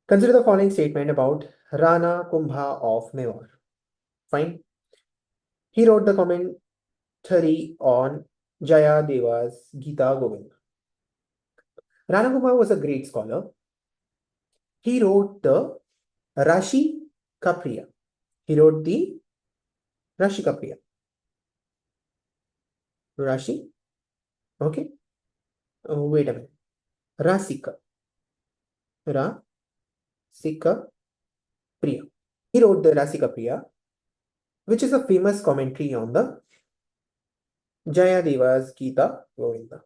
Consider the following statement about Rana Kumbha of Mewar. Fine. He wrote the commentary on Jaya Deva's Gita Govinda. Rana Kumbha was a great scholar. He wrote the Rashi Kapriya. He wrote the Rashi Kapriya. Rashi. Okay. Oh, wait a minute. Rasika. Rasika Priya. He wrote the Rasika Priya, which is a famous commentary on the Jaya Deva's Gita Govinda.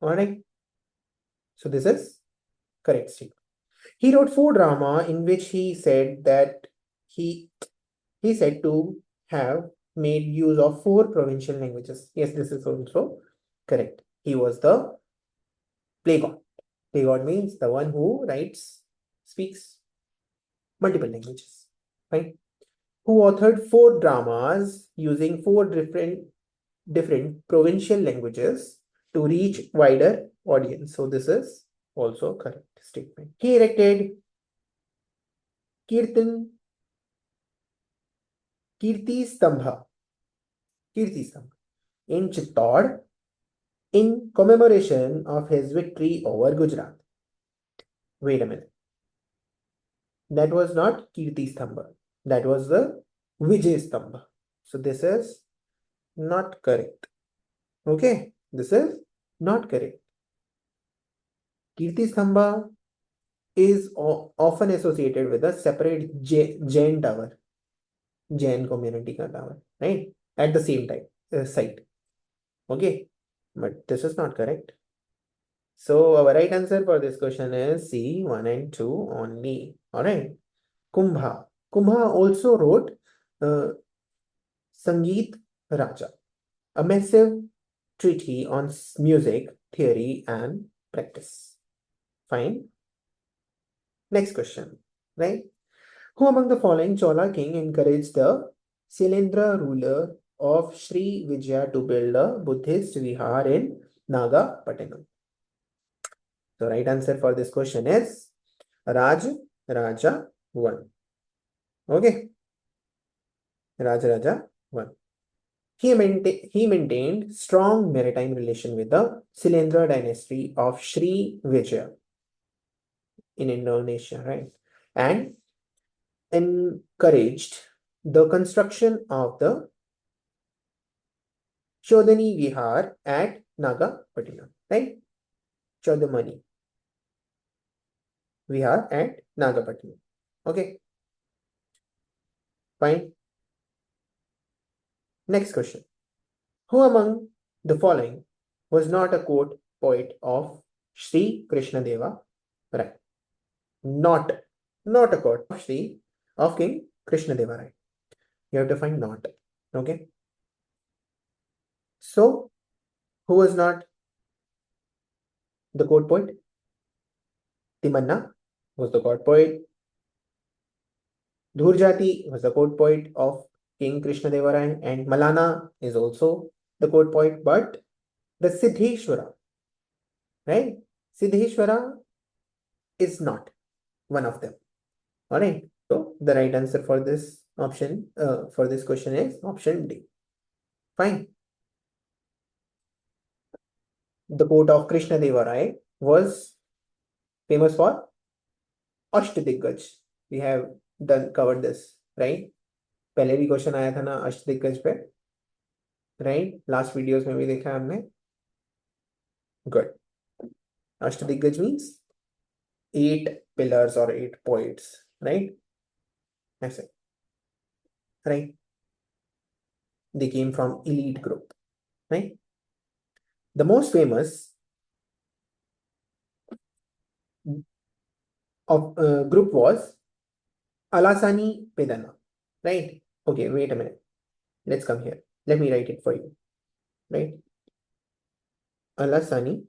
Alright. So this is correct statement. He wrote 4 drama in which he said that he said to have made use of 4 provincial languages. Yes, this is also correct. He was the play god. Play god means the one who speaks multiple languages. Right? Who authored 4 dramas using 4 different provincial languages to reach wider audience. So this is also correct statement. He erected Kirti Stambha in Chittor in commemoration of his victory over Gujarat. Wait a minute. That was not Kirti Stambha. That was the Vijay Stambha. So this is not correct. Okay, this is not correct. Kirti Stambha is often associated with a separate Jain tower, Jain community ka tower, right? At the same time, site. Okay, but this is not correct. So our right answer for this question is C, 1 and 2 only. All right. Kumbha also wrote Sangeet Raja. a massive treatise on music theory and practice. Fine. Next question, right? Who among the following Chola king encouraged the Silendra ruler of Sri Vijaya to build a Buddhist vihar in Nagapattinam? The right answer for this question is Raj Raja 1. Okay, Raj Raja 1. He maintained strong maritime relation with the Silendra dynasty of Sri Vijaya in Indonesia, right? And encouraged the construction of the Chodhani Vihar at Nagapattinam, right? Chodhamani Vihar at Nagapattinam. Okay, fine. Next question. Who among the following was not a court poet of Sri Krishna Deva? Right. Not a court of King Krishna Deva. Right. You have to find not. Okay. So, who was not the court poet? Timanna was the court poet. Dhurjati was the court poet of King Krishna Deva Rai, and Malana is also the court poet, but the Siddheshwara, right? Siddheshwara is not one of them. All right. So the right answer for this option, for this question is option D. Fine. The court of Krishna Deva Rai was famous for Ashtadiggaj. We have covered this, right? पहले भी question आया था ना अष्टदिग्गज पे, right? Last videos में भी देखा हमने. Good. Ashtadiggaja means 8 pillars or 8 poets, right? That's it. Right? They came from elite group, right? The most famous of group was Alasani Pedana, right? Okay, wait a minute. Let's come here. Let me write it for you, right? Alasani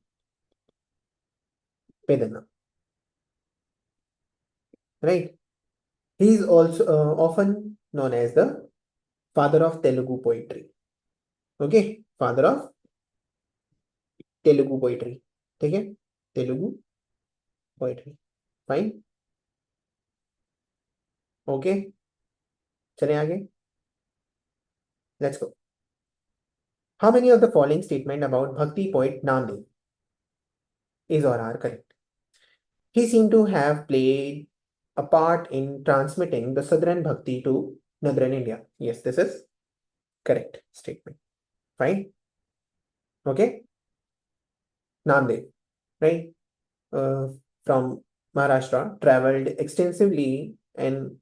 Pedana, right? He is also often known as the father of Telugu poetry. Okay, father of Telugu poetry. ठीक है? Telugu poetry. Fine. Okay. चले आगे. Let's go. How many of the following statement about Bhakti poet Namdev is or are correct? He seemed to have played a part in transmitting the Southern Bhakti to Northern India. Yes, this is correct statement. Fine. Okay. Namdev, right? From Maharashtra, traveled extensively and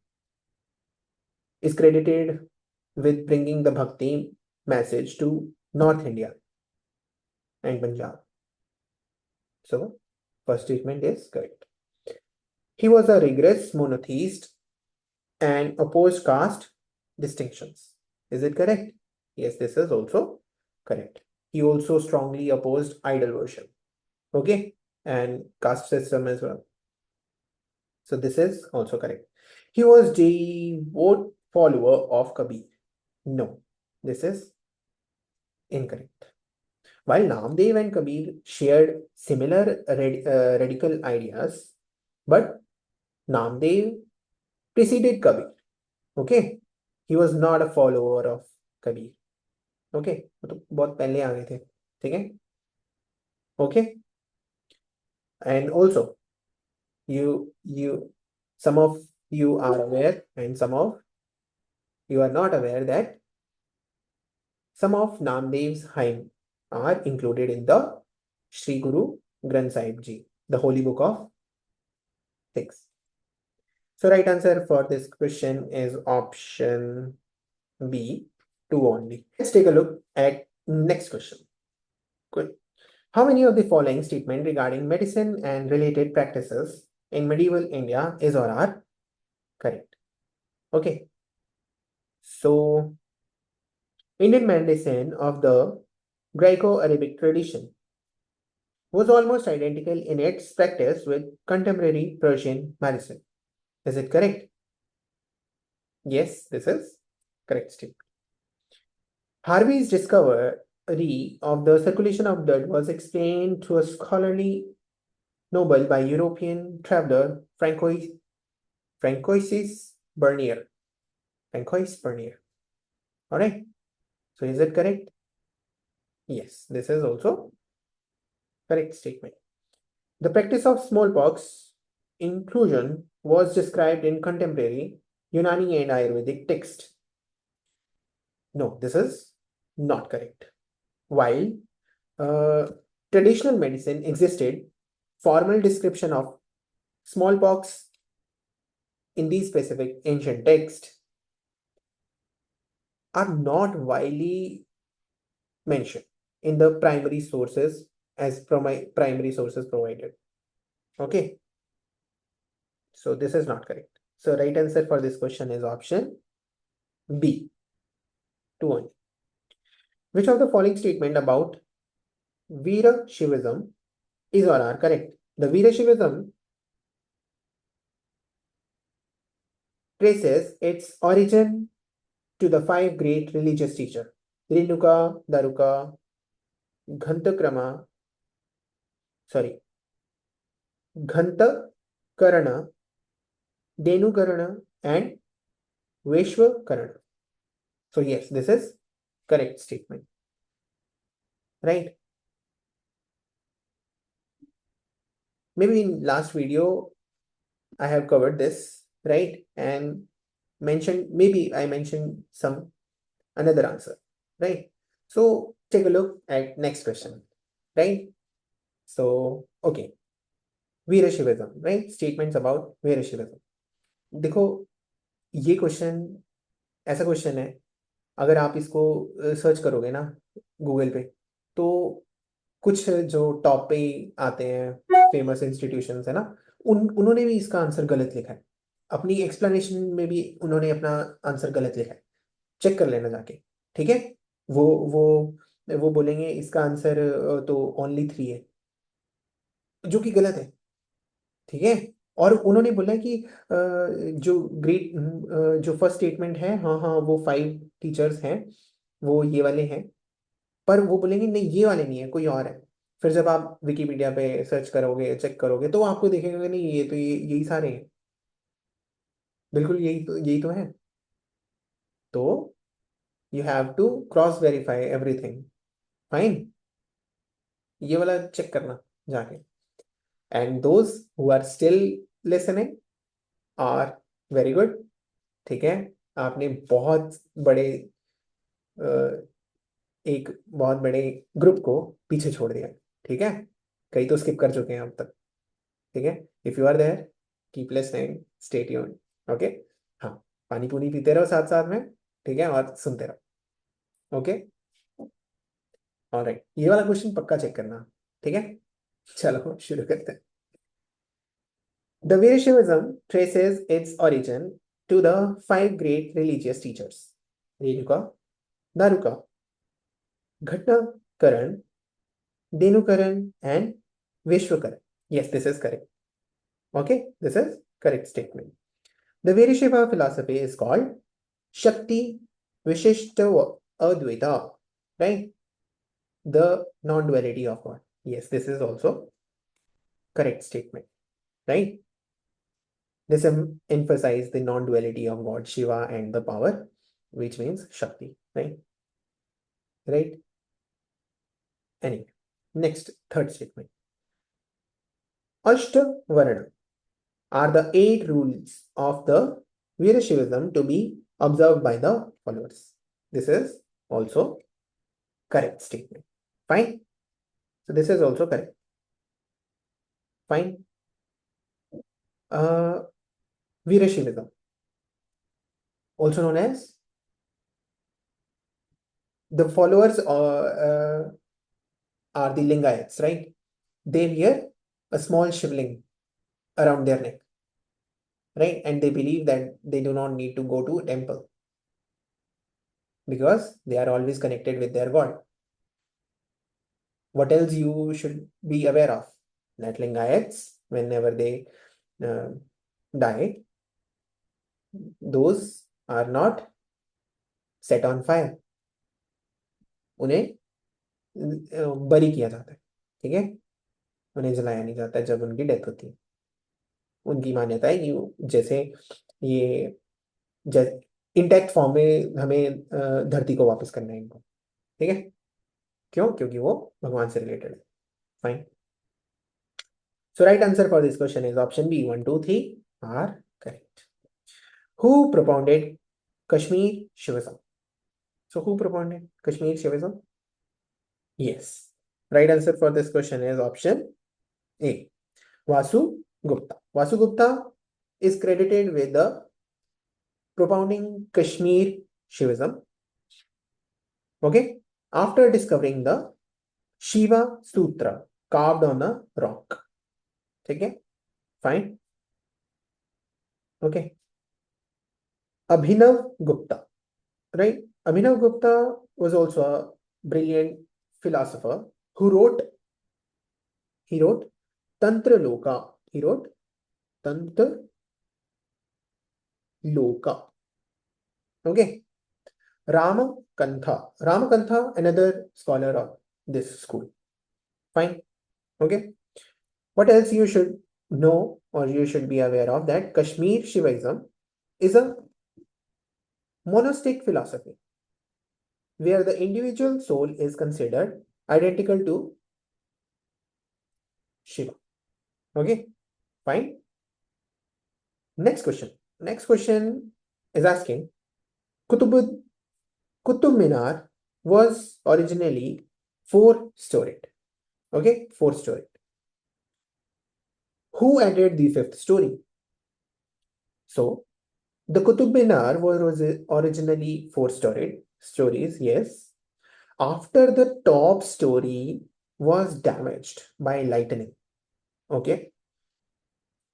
is credited with bringing the Bhakti message to North India and Punjab. So, first statement is correct. He was a rigorous monotheist and opposed caste distinctions. Is it correct? Yes, this is also correct. He also strongly opposed idol worship. Okay, and caste system as well. So this is also correct. He was devout follower of Kabir. No, this is incorrect. While Namdev and Kabir shared similar radical ideas, but Namdev preceded Kabir. Okay, he was not a follower of Kabir. Okay, तो बहुत पहले आ गए थे, ठीक है? Okay, and also some of you are aware and some of you are not aware that some of Namdev's hymns are included in the Sri Guru Granth Sahib Ji, the holy book of Sikhs. So right answer for this question is option B, 2 only. Let's take a look at next question. Good. How many of the following statements regarding medicine and related practices in medieval India is or are correct? Okay. So Indian medicine of the Greco-Arabic tradition was almost identical in its practice with contemporary Persian medicine. Is it correct? Yes, this is correct statement. Harvey's discovery of the circulation of blood was explained to a scholarly novel by European traveler Francois Bernier. Francois Bernier. All right. So is it correct? Yes, this is also correct statement. The practice of smallpox inclusion was described in contemporary Unani and Ayurvedic text. No, this is not correct. While uh, traditional medicine existed, formal description of smallpox in these specific ancient texts are not widely mentioned in the primary sources as primary sources provided. Okay, so this is not correct. So right answer for this question is option B, 2 only. Which of the following statement about Veera Shivism is or are correct? The Veera Shivism traces its origin to the 5 great religious teachers: Renuka, Daruka, Ghantakrama, sorry, Ghantakarana, Denukarana, and Veshwakarana. So yes, this is correct statement, right? Maybe in last video I have covered this, right? And maybe I mentioned some another answer, right? So take a look at next question, right? So okay, Veerashaivism, right? Statements about Veerashaivism. देखो ये question ऐसा question है, अगर आप इसको search करोगे ना Google पे, तो कुछ जो टॉप पे ही आते हैं फेमस इंस्टीट्यूशंस है ना, उन्होंने भी इसका आंसर गलत लिखा है, अपनी एक्सप्लेनेशन में भी उन्होंने अपना आंसर गलत लिखा है, चेक कर लेना जाके, ठीक है? वो वो बोलेंगे इसका आंसर तो ओनली 3 है, जो कि गलत है, ठीक है? और उन्होंने बोला कि जो फर्स्ट स्टेटमेंट है, हाँ हाँ वो 5 टीचर्स हैं, वो ये वाले हैं, पर वो बोलेंगे नहीं ये वाले नहीं है, कोई और है। फिर जब आप विकिपीडिया पे सर्च करोगे, चेक करोगे, तो आपको देखेगा कि नहीं ये तो यही सारे हैं, बिल्कुल यही तो है। तो you have to cross verify everything, fine, ये वाला चेक करना जाके। And those who are still listening are very good, ठीक है? आपने एक बहुत बड़े ग्रुप को पीछे छोड़ दिया, ठीक है? कई तो स्किप कर चुके हैं अब तक, ठीक है? If you are there, keep listening, stay tuned, okay? हाँ, पानी पूनी पीते रहो साथ साथ में, ठीक है, और सुनते रहो, ओके? ऑलराइट, ये वाला क्वेश्चन पक्का चेक करना, ठीक है? चलो शुरू करते हैं। The Virashaivism traces its origin to the 5 great religious teachers: Renuka, Daruka, Ghatakaran, Denukaran, and Vishwakaran. Yes, this is correct. Okay, this is correct statement. The Virashaiva philosophy is called Shakti Vishishta Advaita, right? The non-duality of God. Yes, this is also correct statement, right? This emphasizes the non-duality of God, Shiva, and the power, which means Shakti, right? Right? Anyway, next, third statement. Ashta Varna are the 8 rules of the Virashaivism to be observed by the followers. This is also correct statement. Fine. So this is also correct. Fine. Virashaivism, also known as the followers are the Lingayats, right? They wear a small shivling around their neck, right? And they believe that they do not need to go to a temple. because they are always connected with their god. What else you should be aware of? That Lingayats, whenever they uh, die, those are not set on fire. उन्हें बरी किया जाता है, ठीक है, उन्हें जलाया नहीं जाता जब उनकी डेथ होती है. उनकी मान्यता है कि जैसे ये इंटैक्ट फॉर्म में हमें धरती को वापस करना है इनको, ठीक है. क्यों? क्योंकि वो भगवान से रिलेटेड है. Fine. So right answer for this question is option B. 1 2 3 are correct. Who propounded Kashmir Shivism? So who propounded Kashmir Shivism? Yes. Right answer for this question is option A. Vasu Gupta. Vasu Gupta is credited with the propounding Kashmir Shivism. Okay. After discovering the Shiva Sutra carved on a rock. Okay. Fine. Okay. Abhinav Gupta. Right. Abhinav Gupta was also a brilliant philosopher who wrote Tantra Loka. He wrote Tantra Loka. Okay. Ramakantha, another scholar of this school. Fine. Okay. What else you should know or you should be aware of? That Kashmir Shivaism is a monastic philosophy where the individual soul is considered identical to Shiva. Okay. Fine. Next question. Next question is asking, Qutub Minar was originally 4-storied. Okay, 4-storied. Who added the 5th story? So, the Qutub Minar was originally 4-storied stories, yes. After the top story was damaged by lightning, okay,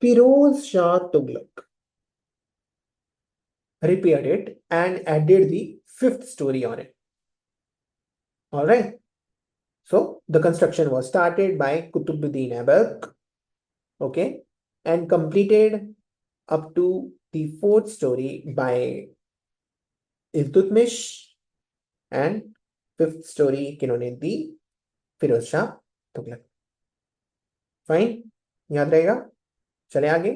Firoz Shah Tughlaq repaired it and added the 5th story on it. All right. So the construction was started by Qutbuddin Aibak, okay, and completed up to the 4th story by Iltutmish, and 5th story किन्होंने दी Firoz Shah Tughlaq. Fine, याद रहेगा. चले आगे.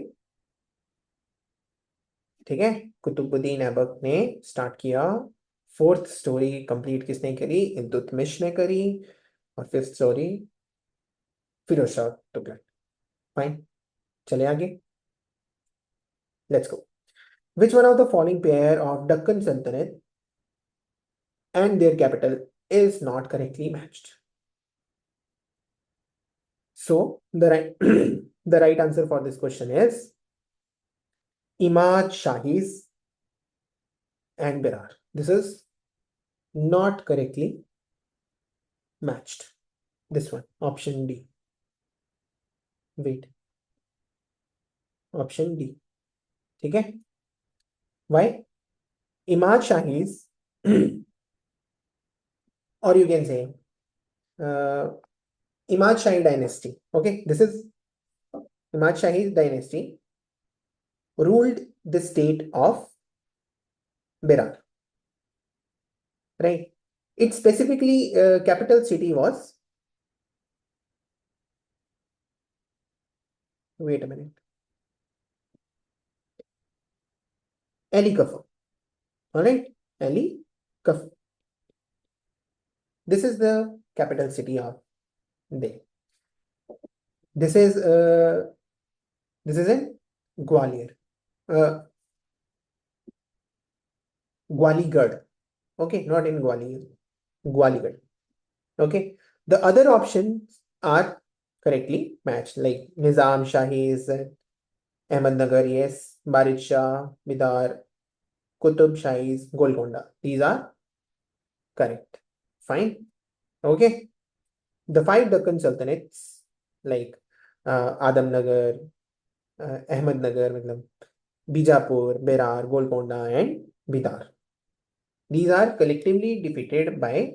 ठीक है. कुतुबुद्दीन ऐबक ने start किया. 4th स्टोरी कंप्लीट किसने करी? इल्तुतमिश ने करी. और 5th story Firoz Shah Tughlaq. Fine, चले आगे. Let's go. Which one of the following pair of Deccan Sultanate and their capital is not correctly matched? So the right answer for this question is Imad Shahis and Berar. This is not correctly matched. This one, option D. Wait, option D. Okay. Why? Imad Shahis, or you can say Imad Shahi dynasty. Okay, this is Imad Shahi dynasty ruled the state of Berar. Right. Its specifically capital city was. Wait a minute. Ali Kafur. All right, Ali Kafur. This is the capital city of there. This is in Gwalior, Gwaligarh. Okay, not in Gwalior, Gwaligarh. Okay, the other options are correctly matched, like Nizam Shahi is Ahmednagar, yes, Barid Shah, Bidar, Qutub Shahis, Golconda. These are correct. Fine. Okay. The 5 Deccan Sultanates, like Adamnagar, Ahmednagar, Bijapur, Berar, Golconda, and Bidar. These are collectively defeated by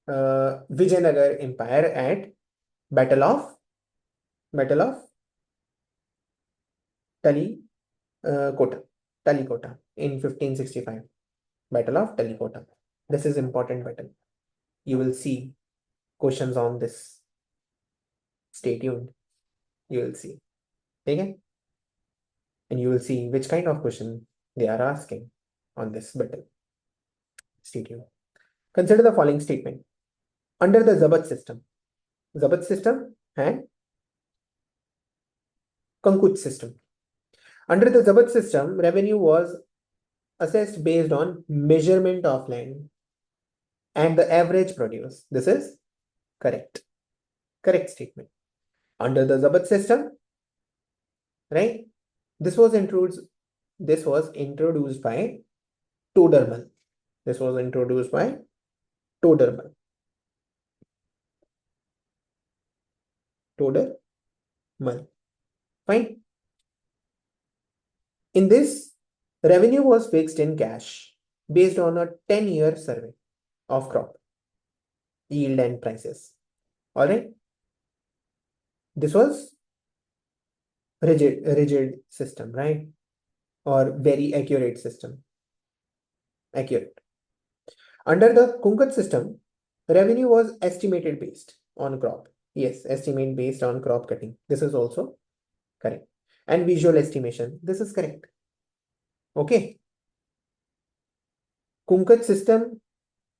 Vijayanagar Empire at Battle of Talikota Talikota in 1565. Battle of Talikota. This is important battle. You will see questions on this. Stay tuned. You will see. Okay? And you will see which kind of question they are asking on this battle. Stay tuned. Consider the following statement. Under the Zabat system and Kankut system. Under the Zabat system, revenue was assessed based on measurement of land and the average produce. This is correct. Correct statement. Under the Zabat system, right? This was introduced by Toderman. This was introduced by Toderman. Fine. In this, revenue was fixed in cash based on a 10-year survey of crop yield and prices. All right. This was rigid system, right? Or very accurate system. Accurate. Under the Kunkat system, revenue was estimated based on crop. Yes, estimate based on crop cutting. This is also correct. And visual estimation. This is correct. Okay. Kunkat system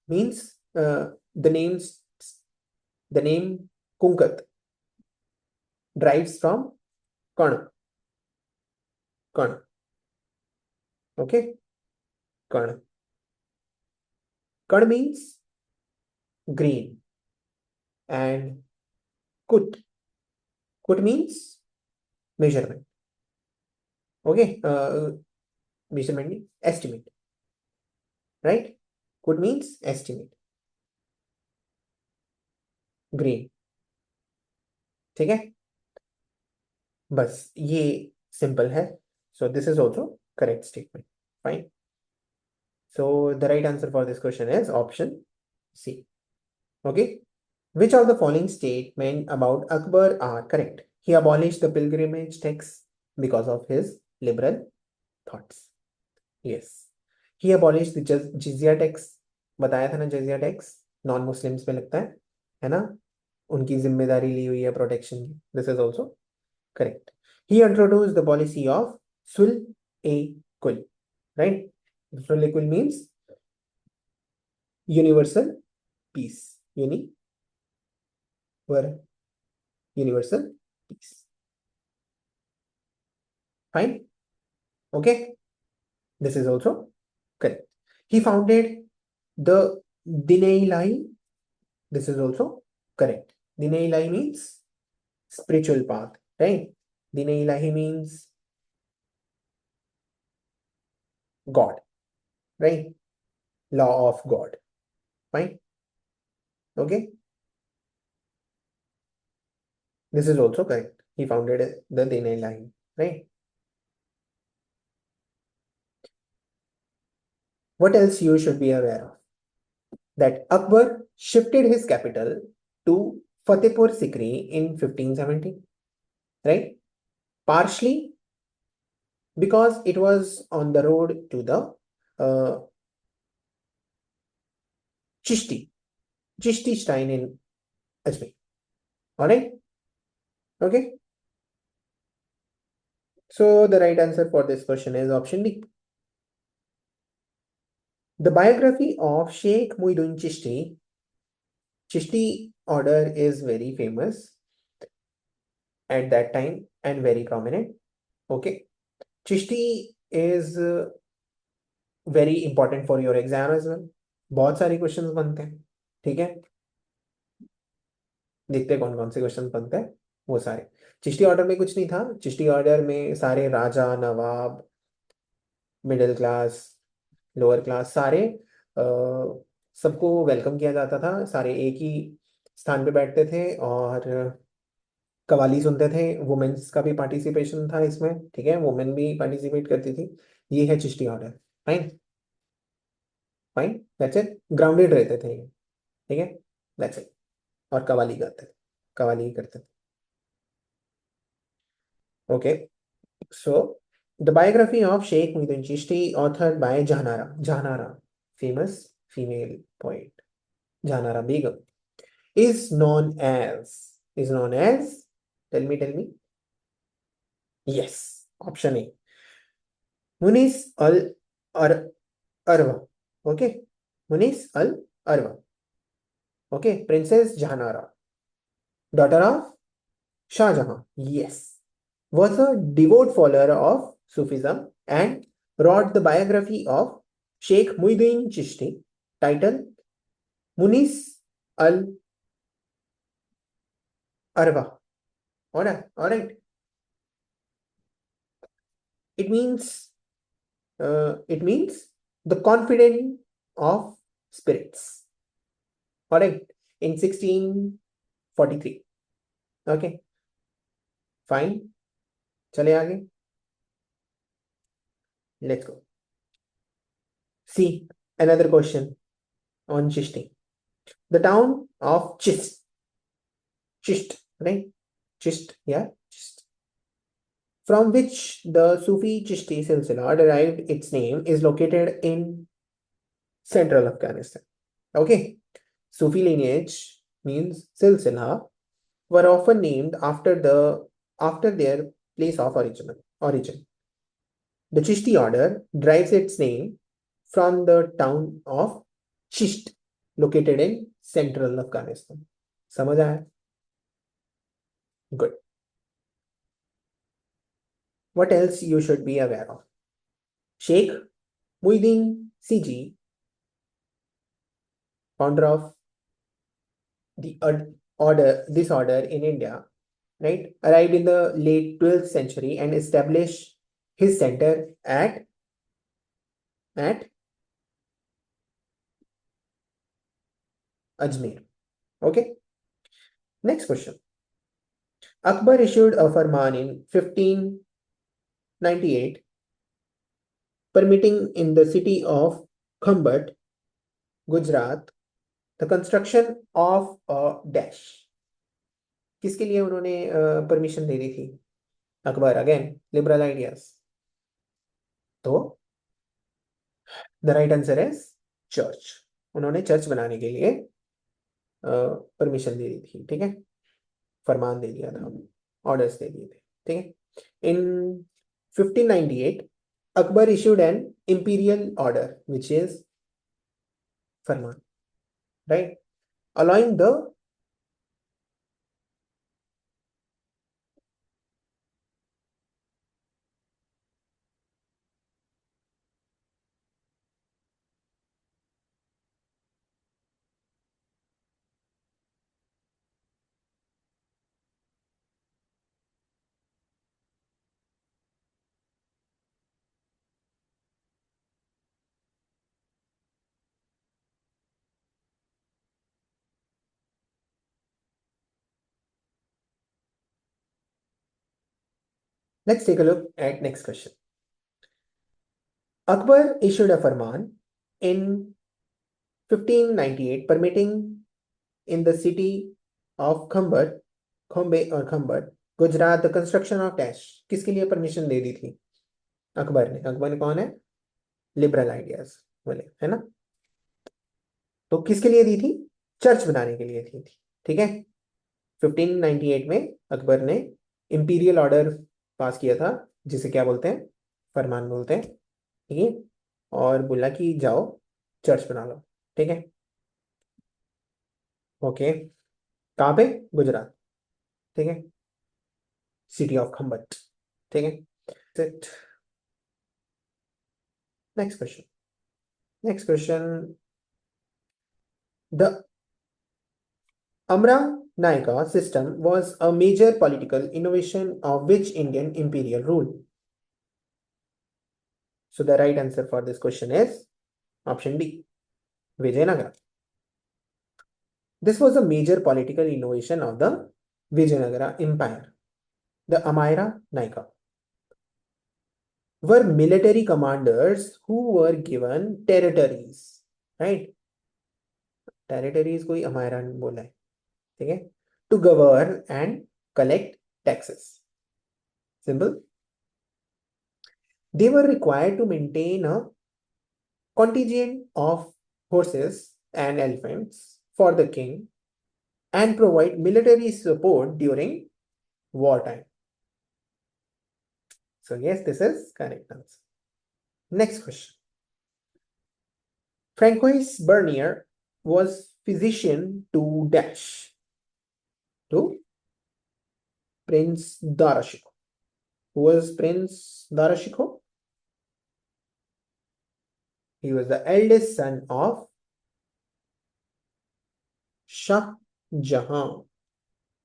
means the name Kunkat derives from Kana. Okay. Kana means green, and Kut means measurement. Okay. Measurement means estimate. Right? Kut means estimate. Green. ठीक है? बस ये simple है. So this is also correct statement. Fine. So the right answer for this question is option C. Okay. Which of the following statements about Akbar are correct? He abolished the pilgrimage tax because of his liberal thoughts. Yes. He abolished the jizya tax. बताया था ना jizya tax non Muslims में लगता है ना? उनकी जिम्मेदारी ली हुई है प्रोटेक्शन की. This is also correct. He introduced the policy of Sul-e-Kul. Right? Sul-e-Kul means universal peace. Universal peace. Fine. Okay. This is also correct. He founded the Dinei. This is also correct. Dinei means spiritual path, right? Dinei means God, right? Law of God. Fine. Okay. This is also correct. He founded the Dinei, right? What else you should be aware of? That Akbar shifted his capital to Fatehpur Sikri in 1570, right? Partially because it was on the road to the Chishti shrine in Ajmer. All right. Okay. So the right answer for this question is option D. The biography of Sheikh Muhyiddin Chishti order is very famous at that time and very prominent. Okay. Chishti is very important for your exam as well. बहुत सारे questions बनते हैं. ठीक है. देखते हैं कौन कौन से क्वेश्चन बनते हैं. वो सारे चिश्ती ऑर्डर में कुछ नहीं था. चिश्ती ऑर्डर में सारे राजा, नवाब, मिडिल क्लास, लोअर क्लास, सारे सबको वेलकम किया जाता था. सारे एक ही स्थान पे बैठते थे और कवाली सुनते थे. वुमेन्स का भी पार्टिसिपेशन था इसमें. ठीक है. वुमेन भी पार्टिसिपेट करती थी. ये है Chishti order. Fine. Fine, that's it, grounded रहते थे, ठीक है, दैट्स इट। और कवाली गाते थे, कवाली करते थे। Okay, so the biography of Sheikh Muinuddin Chishti authored by Jahanara, Jahanara famous female poet, Jahanara Begum, is known as, is known as, tell me, yes, option A, Munis al Arwa, okay, Munis al Arwa, okay, Princess Jahanara, daughter of Shah Jahan, yes, was a devout follower of Sufism and wrote the biography of Sheikh Muhyiddin Chishti titled Munis al Arwa. All right, it means, it means the confident of spirits. All right, in 1643. Okay, fine. चले आगे. Let's go. See, another question on Chishti. The town of Chist, right? Chist, yeah, Chist, from which the Sufi Chishti Silsila derived its name, is located in central Afghanistan. Okay, Sufi lineage means Silsila were often named after their place of origin. The Chishti order derives its name from the town of Chisht, located in central Afghanistan. समझ आया? Good. What else you should be aware of? Sheikh Muhyiddin CG, founder of the this order in India, right, arrived in the late 12th century and established his center at Ajmer. Okay. Next question. Akbar issued a farman in 1598 permitting in the city of Khambat, Gujarat, the construction of a dash. किसके लिए उन्होंने permission दे दी थी? Akbar, again liberal ideas. तो the right answer is church. उन्होंने church बनाने के लिए परमिशन दे दी थी, ठीक है, फरमान दे दिया था, ऑर्डर्स दे दिए थे, ठीक है. इन 1598 Akbar issued an imperial order, which is Farman, right, allowing the let's take a look at next question. Akbar issued a farman in 1598 permitting in the city of Khambat, Gujarat, the construction of dash. किसके लिए permission दे दी थी? अकबर ने. अकबर ने कौन है? Liberal ideas बोले, है ना. तो किसके लिए दी थी? चर्च बनाने के लिए दी थी, ठीक है. 1598 में अकबर ने इंपीरियल ऑर्डर पास किया था, जिसे क्या बोलते हैं? फरमान बोलते हैं, ठीक है. और बोला कि जाओ चर्च बना लो, ठीक है. ओके, कहाँ पे? गुजरात, ठीक है, सिटी ऑफ खम्बट, ठीक है. Next question. The Amra Naika system was a major political innovation of which Indian imperial rule? So the right answer for this question is option B, Vijayanagara. This was a major political innovation of the Vijayanagara Empire. The Amira Naika were military commanders who were given territories. Right, territories कोई हमारा बोला है, ठीक है, to govern and collect taxes, simple. They were required to maintain a contingent of horses and elephants for the king and provide military support during wartime. So yes, this is correct answer. Next question. Francois Bernier was physician to dash to Prince Darashikoh. Who was Prince Darashikoh? He was the eldest son of Shah Jahan.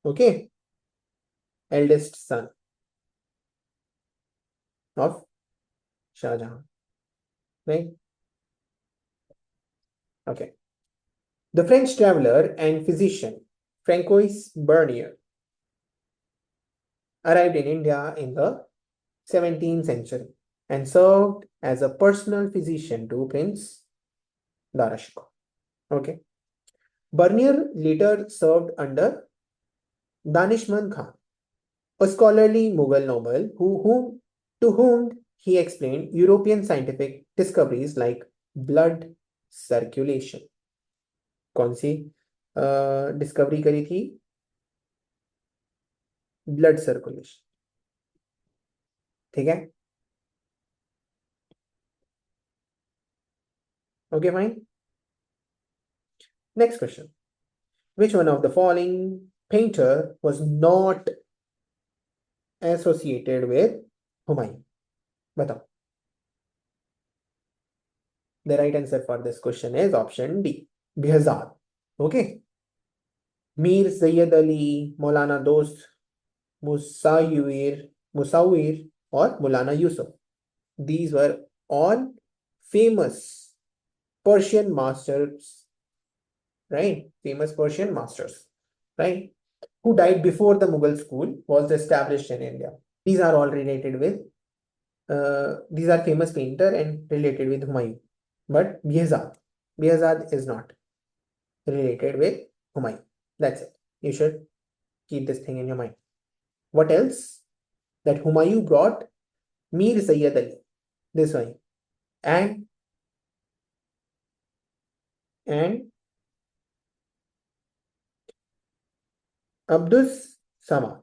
Okay, eldest son of Shah Jahan. Right? Okay. The French traveler and physician Francois Bernier arrived in India in the 17th century and served as a personal physician to Prince Darashikoh. Okay. Bernier later served under Danishmand Khan, a scholarly Mughal noble to whom he explained European scientific discoveries like blood circulation. कौन सी discovery करी थी? Blood circulation. ठीक है, okay fine. Next question. Which one of the following painter was not associated with Humayun? बताओ. The right answer for this question is option D, Behzad. Okay. Mir Syed Ali, मौलाना दोस्त मुसाविर और मौलाना Yusuf. These were all famous Persian masters, right? Famous Persian masters, right? Who died before the Mughal school was established in India. These are all related with, these are famous painter and related with Humayun. But Behzad is not related with Humayun. That's it. You should keep this thing in your mind. What else? That Humayun brought Mir Sayyid Ali, this one, and Abdus Samad.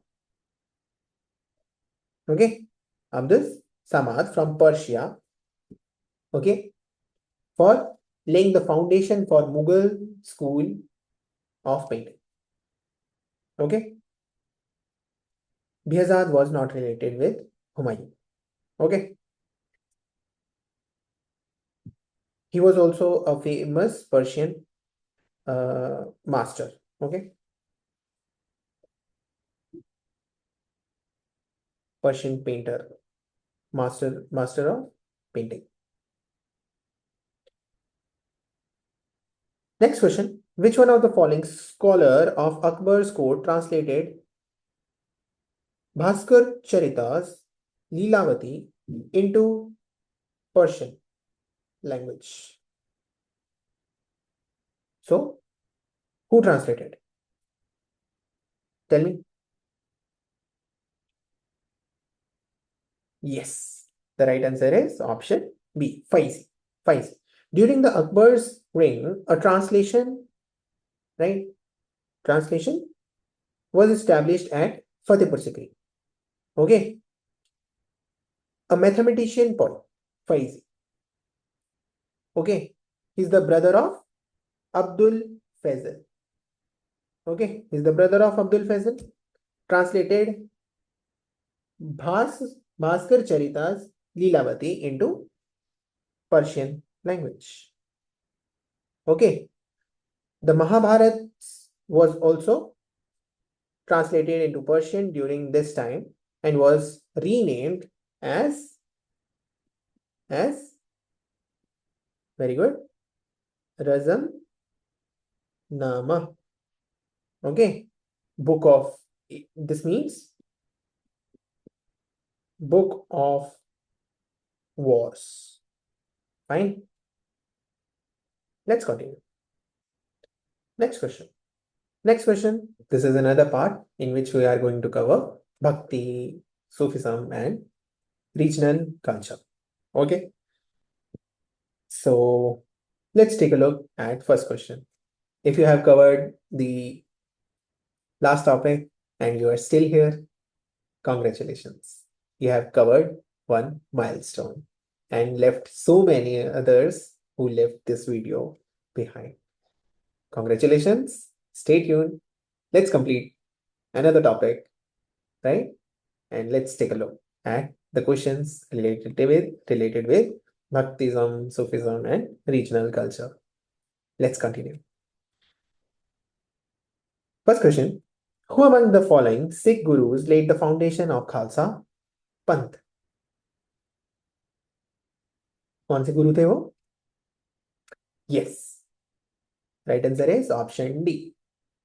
Okay, Abdus Samad from Persia. Okay, for laying the foundation for Mughal school of painting. Okay, Behzad was not related with Humayun. Okay, he was also a famous Persian master. Okay, Persian painter, master of painting. Next question. Which one of the following scholar of Akbar's court translated Bhaskar Charitas Leelavati into Persian language? So, who translated? Tell me. Yes, the right answer is option B, Faizi. Faizi. During the Akbar's reign, a translation, right? Translation was established at Fatehpur Sikri. Okay. A mathematician poet, Faizi. Okay. He's the brother of Abdul Faisal. Okay. He's the brother of Abdul Faisal. Translated Bhaskar Charitas Leelavati into Persian language. Okay. The Mahabharata was also translated into Persian during this time and was renamed as very good, Razam Nama. Okay. Book of, this means Book of Wars. Fine. Let's continue. Next question. Next question. This is another part in which we are going to cover Bhakti, Sufism, and regional culture. Okay. So let's take a look at first question. If you have covered the last topic and you are still here, congratulations. You have covered one milestone and left so many others who left this video behind. Congratulations. Stay tuned. Let's complete another topic, right? And let's take a look at the questions related with Bhaktism, Sufism, and regional culture. Let's continue. First question. Who among the following Sikh gurus laid the foundation of Khalsa Panth? कौन से गुरु थे वो? Yes. Right answer is option D.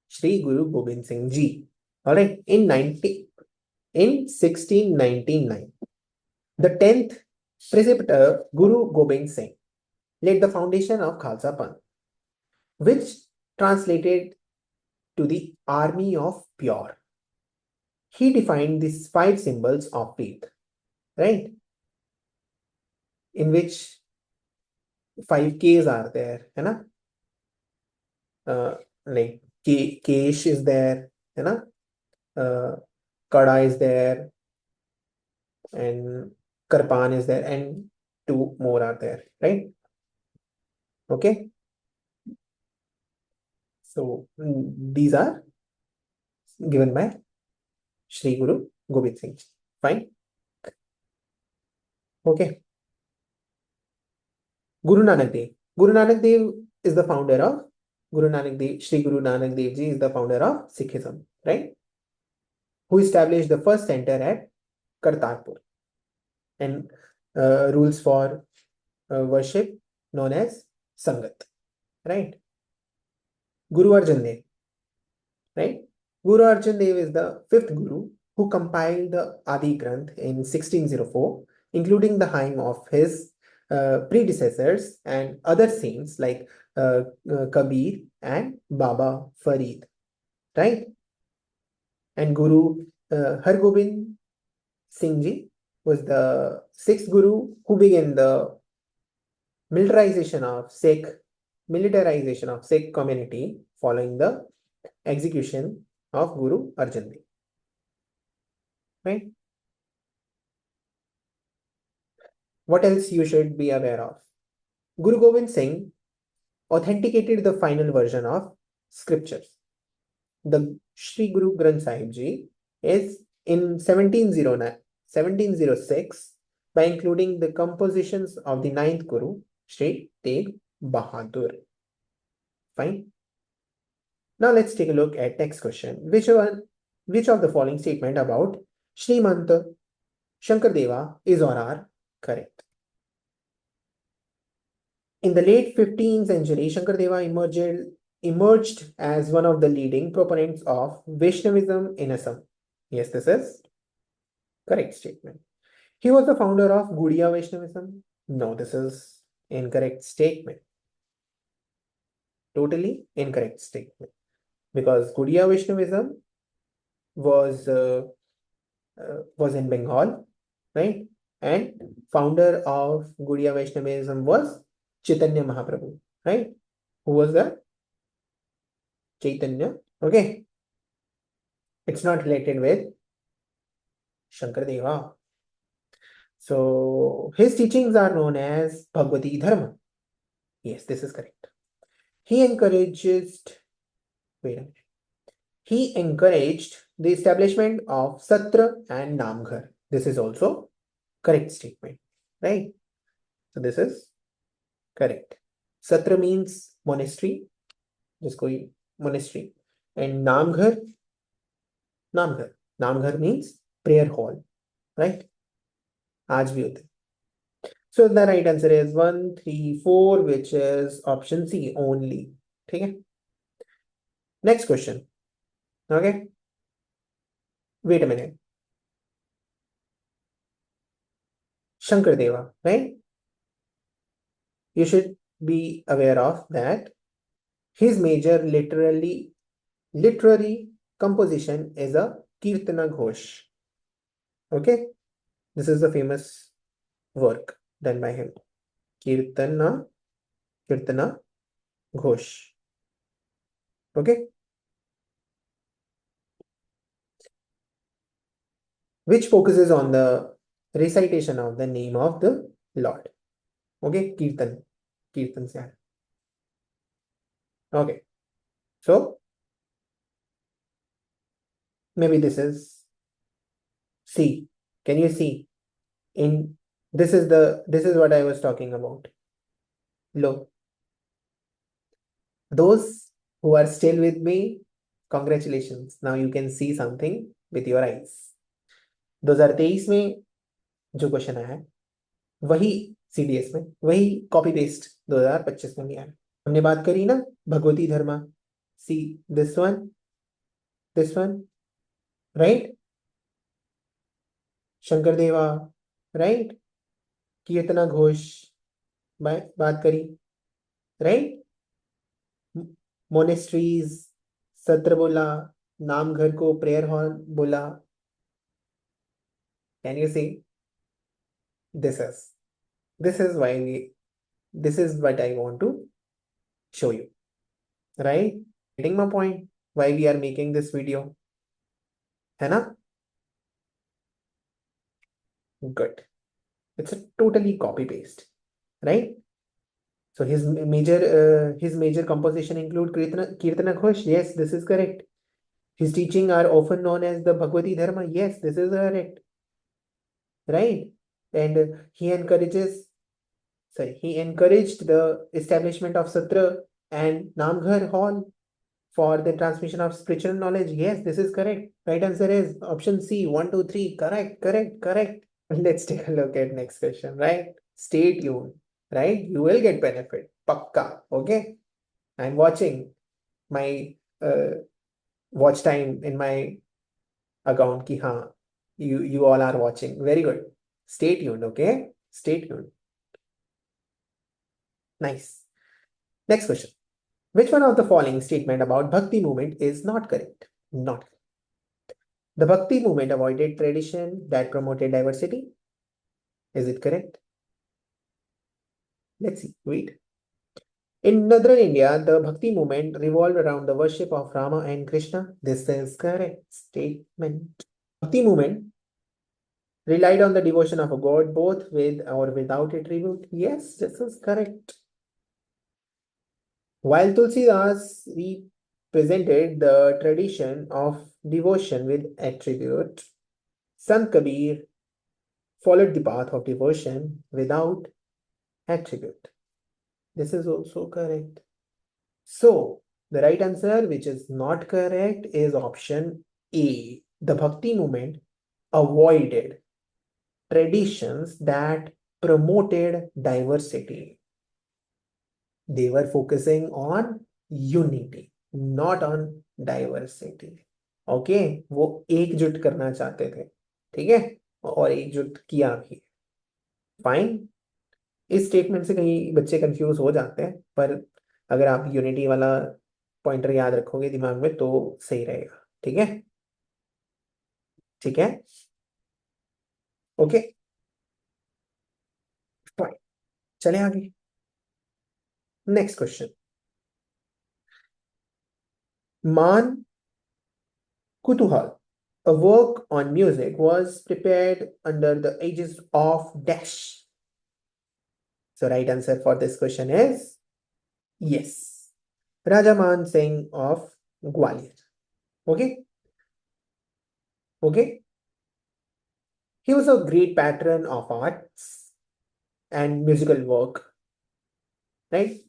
Shri Guru Gobind Singh Ji. Alright. In 1699, the 10th preceptor Guru Gobind Singh laid the foundation of Khalsa Panth, which translated to the army of pure. He defined these 5 symbols of faith, right? In which 5 Ks are there, है ना? Like Kesh is there, है ना? Kada is there, and Karpan is there, and 2 more are there, right? Okay. So these are given by Shri Guru Gobind Singh. Fine. Okay. Guru Nanak Dev. Guru Nanak Dev is the founder of Guru Nanak Dev. Shri Guru Nanak Dev Ji is the founder of Sikhism, right? Who established the first center at Kartarpur and rules for worship known as Sangat, right? Guru Arjan Dev, right? Guru Arjan Dev is the 5th Guru who compiled the Adi Granth in 1604, including the hymn of his predecessors and other saints like Kabir and Baba Farid, right? And Guru Hargobind Singh Ji was the 6th Guru who began the militarization of Sikh community following the execution of Guru Arjan Dev, right? What else you should be aware of? Guru Gobind Singh authenticated the final version of scriptures. The Shri Guru Granth Sahib Ji is in 1706 by including the compositions of the 9th Guru, Shri Tegh Bahadur. Fine. Now let's take a look at next question. Which of the following statement about Srimant Shankardeva is or are correct? In the late 15th century, Shankardeva emerged as one of the leading proponents of Vaishnavism in Assam. Yes, this is correct statement. He was the founder of Gaudiya Vaishnavism. No, this is incorrect statement. Totally incorrect statement. Because Gaudiya Vaishnavism was in Bengal, right? And founder of Gaudiya Vaishnavism was Chaitanya Mahaprabhu, right? Who was that? Chaitanya. Okay. It's not related with Shankardeva. So his teachings are known as Bhagavati Dharma. Yes, this is correct. He encouraged the establishment of Satra and Namghar. This is also correct statement, right? So this is correct. Satra means monastery, just koi monastery, and Namghar means prayer hall, right? आज भी होते. So the right answer is 1, 3, 4, which is option C only. ठीक है? Next question. Okay. Wait a minute. Shankardeva, right? You should be aware of that his major literary composition is a Kirtana Ghosh. Okay, this is the famous work done by him. Kirtana Ghosh. Okay, which focuses on the recitation of the name of the Lord. Okay, Kirtan se. Okay, so maybe this is C. Can you see? In this is what I was talking about. Look, those who are still with me, congratulations. Now you can see something with your eyes. 2023 में जो question आया है वही CDS में वही copy paste 2025 में भी आया। हमने बात करी ना Bhagavati Dharma, see this one right, Shankar Deva right, कीर्तना घोष बात करी राइट, मोनेस्ट्रीज सत्र बोला, नाम घर को प्रेयर हॉल बोला। Can you see this is this is why we this is what I want to show you, right? Getting my point why we are making this video, है ना? Good. It's a totally copy paste, right? So his major composition include Kirtana Ghosh. Yes, this is correct. His teaching are often known as the Bhagavati Dharma. Yes, this is correct, right? And he encouraged the establishment of Satra and Namghar Hall for the transmission of spiritual knowledge. Yes, this is correct. Right answer is option C. 1, 2, 3. Correct. Let's take a look at next question, right? Stay tuned, right? You will get benefit. Pakka. Okay. I'm watching my watch time in my account. Ki haan, you all are watching. Very good. Stay tuned. Okay. Stay tuned. Nice. Next question. Which one of the following statement about Bhakti movement is not correct? Not correct. The Bhakti movement avoided tradition that promoted diversity. Is it correct? Let's see. Wait. In northern India, the Bhakti movement revolved around the worship of Rama and Krishna. This is correct statement. Bhakti movement relied on the devotion of a god both with or without attribute. Yes, this is correct. While Tulsidas represented the tradition of devotion with attribute, Sant Kabir followed the path of devotion without attribute. This is also correct. So, the right answer, which is not correct, is option A. The Bhakti movement avoided traditions that promoted diversity. They were focusing on unity, not on diversity. Okay, वो एकजुट करना चाहते थे, ठीक है, और एकजुट किया भी। फाइन, इस स्टेटमेंट से कहीं बच्चे कंफ्यूज हो जाते हैं, पर अगर आप यूनिटी वाला पॉइंटर याद रखोगे दिमाग में तो सही रहेगा, ठीक है? ठीक है, ओके फाइन, चले आगे। नेक्स्ट क्वेश्चन, मान कुतूहल, a work on music was prepared under the aegis of dash. So right answer for this question is yes, Raja Man Singh of Gwalior. Okay, he was a great patron of arts and musical work, right?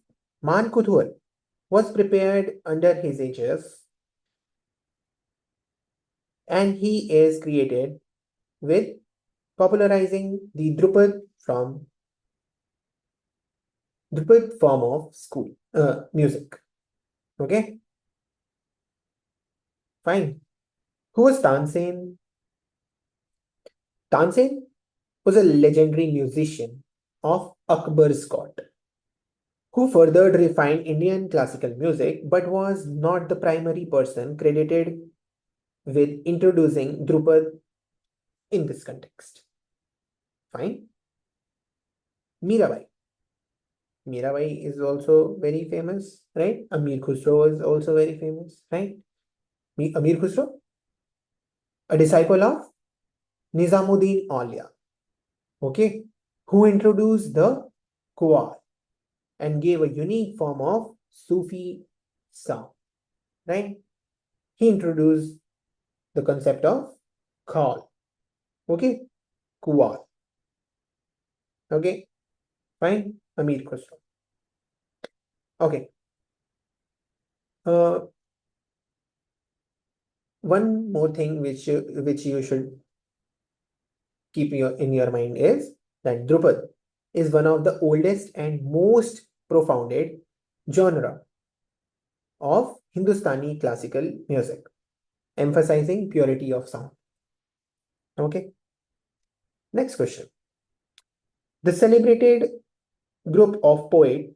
Man Kuthur was prepared under his aegis, and he is created with popularizing the Drupad form of school music. Okay, fine. Who was Tansen? Tansen was a legendary musician of Akbar's court who further refined Indian classical music but was not the primary person credited with introducing Drupad in this context. Fine. Mirabai. Mirabai is also very famous, right? Amir Khusro is also very famous, right? Amir Khusro, a disciple of Nizamuddin Aulia, okay, who introduced the Quwar and gave a unique form of Sufi sound, right? He introduced the concept of khal, okay, Quwar, okay, fine, Amir Khusro. Okay. Uh, one more thing which you should keep in your mind is that Drupad is one of the oldest and most profounded genre of Hindustani classical music, emphasizing purity of sound. Okay. Next question. The celebrated group of poets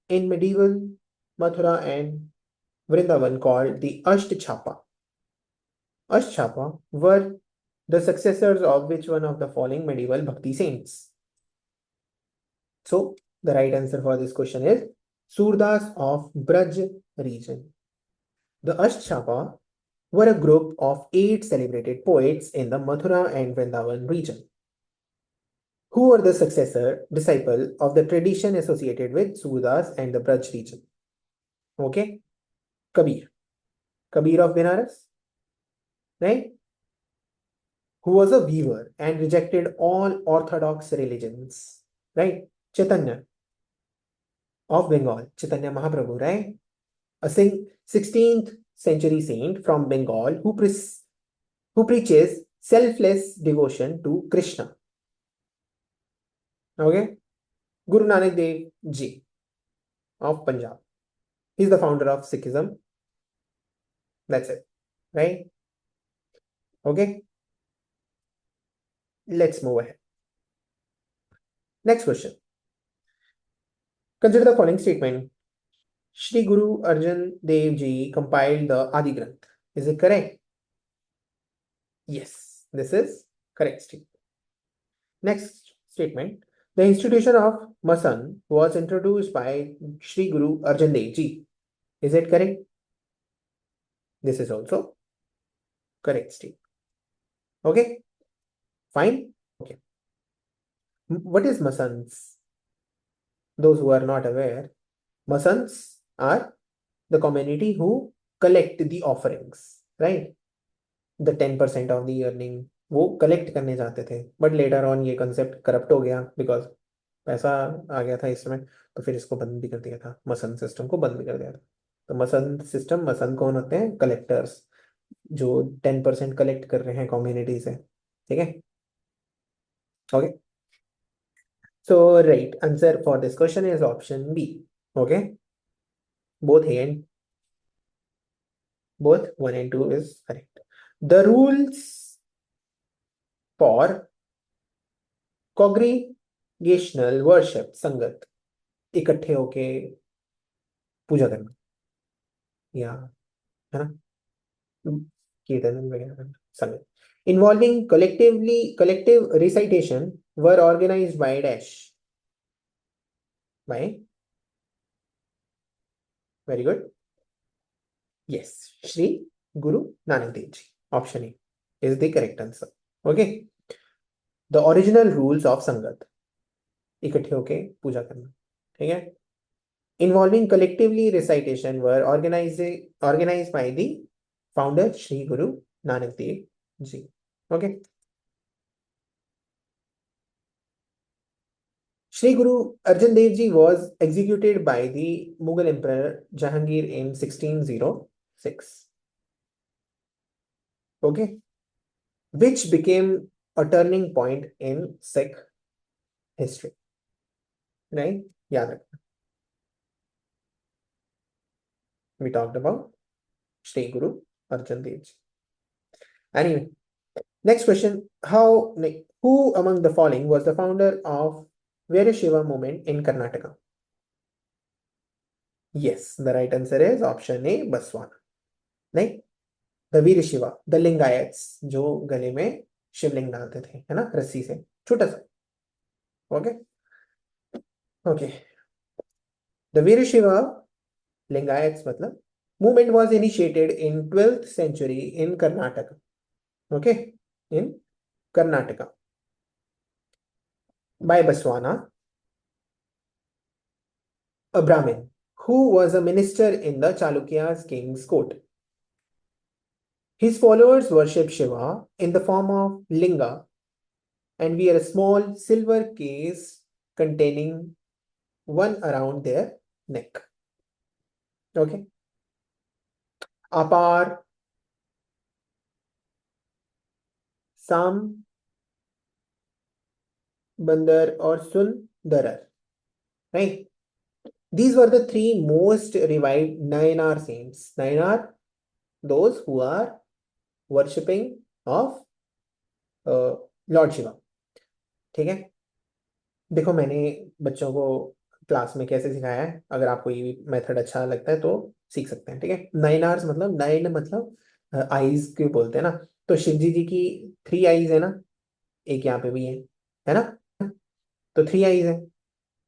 in medieval Mathura and Vrindavan called the Ashtchapa. Ashtchapa were the successors of which one of the following medieval Bhakti saints? So, the right answer for this question is Surdas of Braj region. The Ashtchapa were a group of 8 celebrated poets in the Mathura and Vrindavan region, who were the disciple of the tradition associated with Surdas and the Braj region. Okay? Kabir. Kabir of Benares, right? Who was a weaver and rejected all orthodox religions, right? Chaitanya of Bengal, Chaitanya Mahaprabhu, right? A 16th century saint from Bengal who preaches selfless devotion to Krishna. Okay? Guru Nanak Dev Ji of Punjab. He's the founder of Sikhism. That's it. Right? Okay? Let's move ahead. Next question. Consider the following statement. Shri Guru Arjan Dev Ji compiled the Adi Granth. Is it correct? Yes, this is correct statement. Next statement. The institution of Masan was introduced by Shri Guru Arjan Dev Ji. Is it correct? This is also correct statement. Okay? Fine? Okay. What is Masans? Those who are not aware, Masans are the community who collect the offerings, right? The 10% of the earning वो collect करने जाते थे, but later on ये concept corrupt हो गया because पैसा आ गया था इसमें, तो फिर इसको बंद भी कर दिया था, मसन सिस्टम को बंद भी कर दिया था. तो मसन सिस्टम, मसन कौन होते हैं? कलेक्टर्स, जो 10% कलेक्ट कर रहे हैं कम्युनिटी से. ठीक है. Okay. So right answer for this question is option B. Okay. both A and both 1 and 2 is correct. The rules for congregational worship, संगत, इकट्ठे होके पूजा करना, या है ना, कीर्तन वगैरह करना, संगत, involving collective recitation were organized by dash, by, very good, yes, Shri Guru Nanak Dev Ji. Option A is the correct answer. Okay. The original rules of संगत, इकट्ठे होके पूजा करना. ठीक है. Involving collectively recitation were organized by the founder Shri Guru Nanak Dev Ji. Okay. Shri Guru Arjan Dev Ji was executed by the Mughal Emperor Jahangir in 1606. Okay. Which became a turning point in Sikh history. Right? याद रखना. We talked about Shri Guru Arjan Dev Ji. Anyway, next question. Who among the following was the founder of Veerashaiva movement in Karnataka? Yes, the right answer is option A, Basavana. नहीं, the Veer Shiva, the Lingayats, जो गले में शिवलिंग डालते थे, है ना, रस्सी से, छोटा सा. ओके. ओके. द वीर शिवा लिंगायत्स मतलब movement was initiated in 12th century in Karnataka. Okay, in Karnataka by Baswana, a Brahmin who was a minister in the Chalukya's king's court. His followers worship Shiva in the form of linga and wear a small silver case containing one around their neck. Okay. Apar, Sam, Bandar, or Sundarar. Right? These were the three most revived Nayanar saints. Nayanar, those who are worshipping of Lord Shiva. ठीक है. देखो, मैंने बच्चों को class में कैसे सिखाया है, अगर आपको ये मेथड अच्छा लगता है तो सीख सकते हैं. ठीक है. 9 आवर्स मतलब, 9 मतलब आईज के बोलते हैं ना. तो शिव जी की 3 आईज है ना, एक यहाँ पे भी है ना. तो 3 आईज है,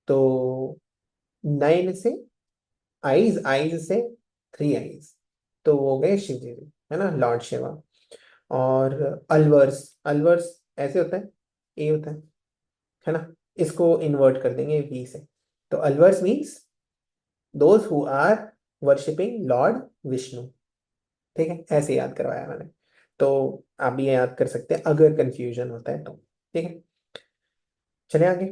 तो 9 से आईज, आईज से 3 आईज, तो वो हो गए शिव जी, है ना, लॉर्ड शिवा. और अलवर्स, अलवर्स ऐसे होता है, ए होता है ना. इसको इन्वर्ट कर देंगे वी से. तो Alvars means those who are worshipping lord Vishnu. ठीक है, ऐसे याद करवाया मैंने. तो आप भी याद कर सकते हैं अगर कंफ्यूजन होता है तो. ठीक है, चले आगे.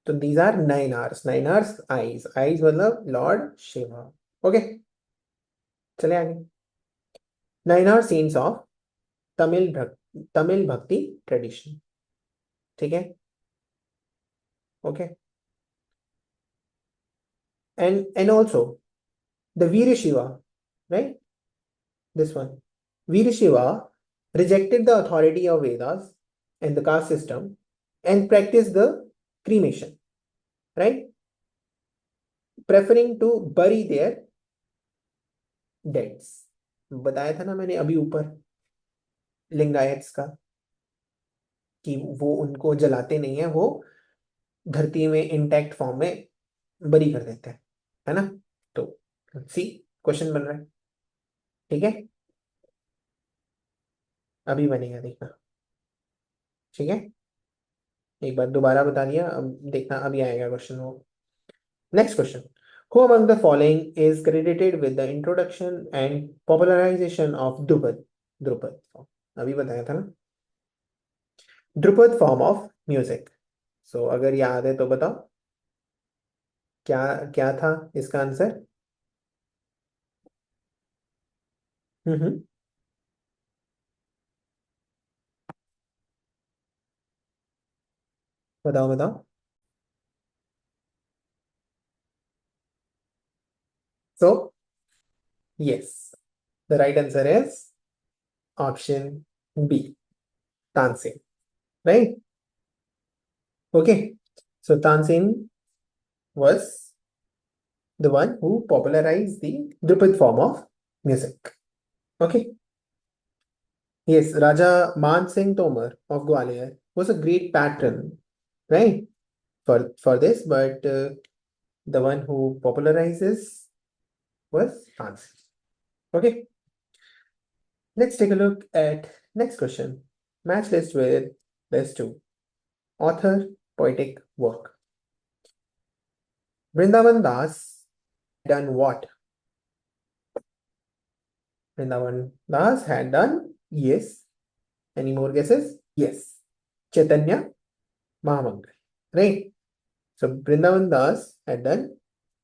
तो दीज आर 9 आवर्स. 9 आवर्स आईज, आईज मतलब लॉर्ड शिवा. ओके, चले आगे. 9 आवर सीन्स ऑफ तमिल भक्ति ट्रेडिशन. ठीक है. Okay. And also the Veera Shiva, right? This one. Veera Shiva rejected the authority of Vedas and the caste system and practiced the cremation, right? Preferring to bury their deads. बताया था ना मैंने अभी ऊपर लिंगायत्स का, कि वो उनको जलाते नहीं है, वो धरती में इंटैक्ट फॉर्म में बरी कर देते हैं, है ना. तो सी क्वेश्चन बन रहा है. ठीक है, अभी बनेगा, देखना. ठीक है, एक बार दोबारा बता दिया, अब देखना अभी आएगा क्वेश्चन वो. Next question. Who among the following is credited with the introduction and popularization of Drupad? Drupad form. अभी बताया था ना. Drupad form of music. So अगर याद है तो बताओ, क्या क्या था इसका आंसर. हम्म. बताओ बताओ. So yes, the right answer is option B, Tansen. Right? Okay. So Tansen was the one who popularized the Drupad form of music. Okay. Yes, Raja Man Singh Tomar of Gwalior was a great patron, right, for this, but the one who popularizes was Tansi. Okay, let's take a look at next question. Match list with list two. Author, poetic work. Vrindavan Das done what? Vrindavan Das had done, yes. Any more guesses? Yes. Chaitanya Mahamangal. Right. So Vrindavan Das had done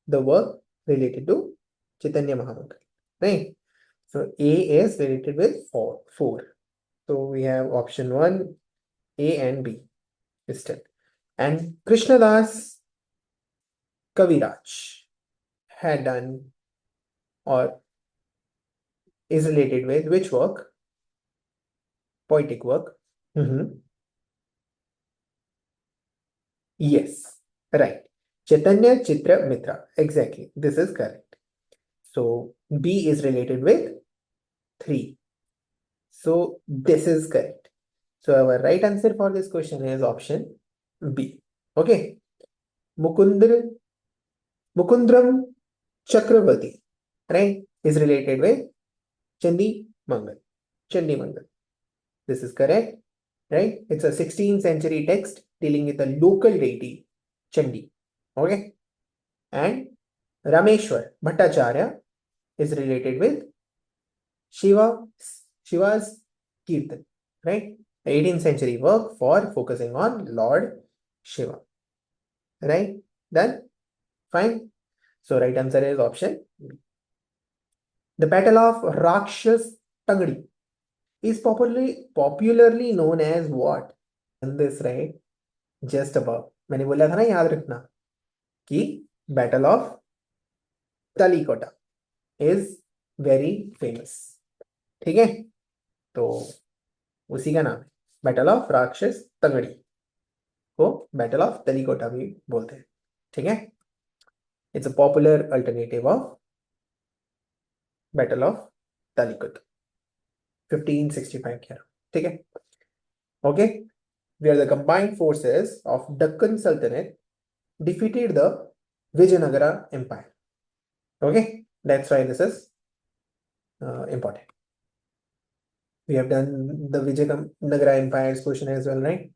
the work related to Chaitanya Mahamangal. Right. So A is related with four. So we have option 1, A and B listed. And Krishnadas Kaviraj had done or is related with which work? Poetic work. Yes, right. Chaitanya Chitra Mitra. Exactly, this is correct. So B is related with 3. So this is correct. So our right answer for this question is option B. Okay. Mukundra Mukundram Chakravarti, right, is related with Chandi Mangal. Chandi Mangal. This is correct, right? It's a 16th century text dealing with the local deity Chandi. Okay. And Rameshwar Bhattacharya is related with Shiva, Shiva's Kirtan, right? 18th century work for focusing on Lord Shiva, right? Then, fine. So, right answer is option B. The Battle of Rakshas Tangdi is popularly known as what? This, right? Just above. मैंने बोला था ना याद रखना कि Battle of Talikota is very famous. ठीक है? तो उसी का नाम है बैटल ऑफ राक्षस तंगड़ी को बैटल ऑफ तलीकोटा भी बोलते हैं. ठीक है? It's a popular alternative of battle of Talikota 1565 के. ठीक है? Okay, where the combined forces of Deccan Sultanate defeated the Vijayanagara Empire. Okay, that's why this is important. We have done the Vijayanagara Empire's question as well, right?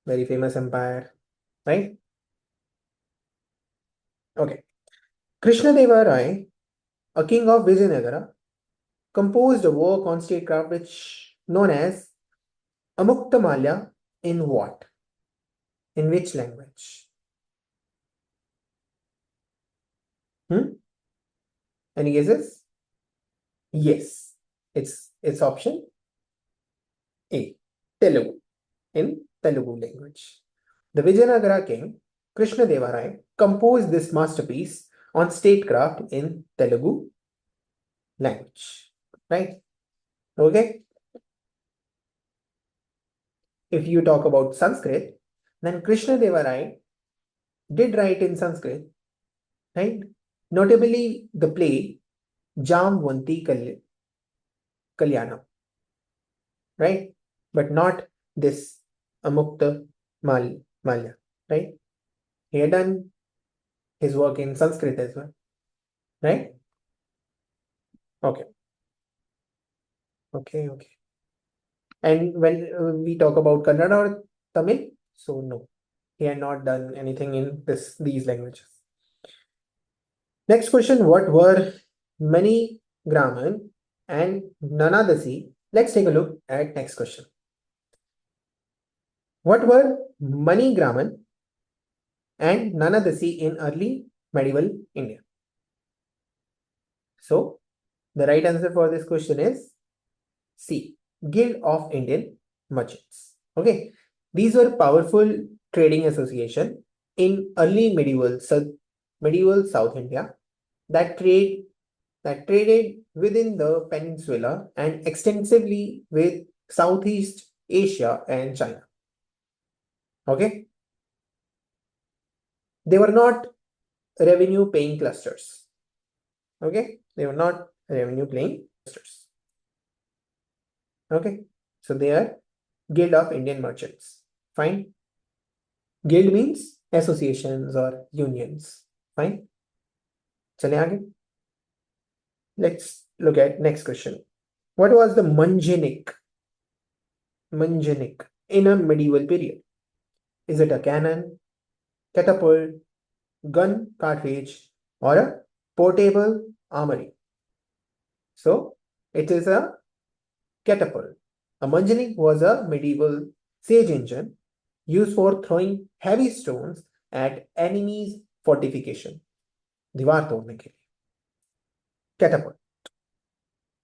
Very famous empire, right? Okay. Krishna Deva Rai, a king of Vijayanagara, composed a work on statecraft which known as Amuktamalya in what? In which language? Any guesses? Yes, it's option A, Telugu, in Telugu language. The Vijayanagara king Krishna Deva Rai composed this masterpiece on statecraft in Telugu language, right? Okay. If you talk about Sanskrit, then Krishna Deva Rai did write in Sanskrit, right? Notably, the play Jamvanti Kalyanam, right? But not this Amukta Malya, right? He had done his work in Sanskrit as well, right? Okay. And when we talk about Kannada or Tamil, so no, he had not done anything in these languages. Next question, what were Mani Graman and Nanadasi? Let's take a look at next question. What were Mani Graman and Nanadasi in early medieval India? So, the right answer for this question is C, Guild of Indian Merchants. Okay, these were powerful trading association in early medieval South India that traded within the peninsula and extensively with Southeast Asia and China. Okay, they were not revenue paying clusters. Okay, they were not revenue paying clusters. Okay, so they are Guild of Indian Merchants. Fine. Guild means associations or unions. Fine. चले आगे. Let's look at next question. What was the manjanik in a medieval period? Is it a cannon, catapult, gun cartridge, or a portable armory? So it is a catapult. A manjanik was a medieval siege engine used for throwing heavy stones at enemies' fortification. दीवार तोड़ने के लिए. Catapult.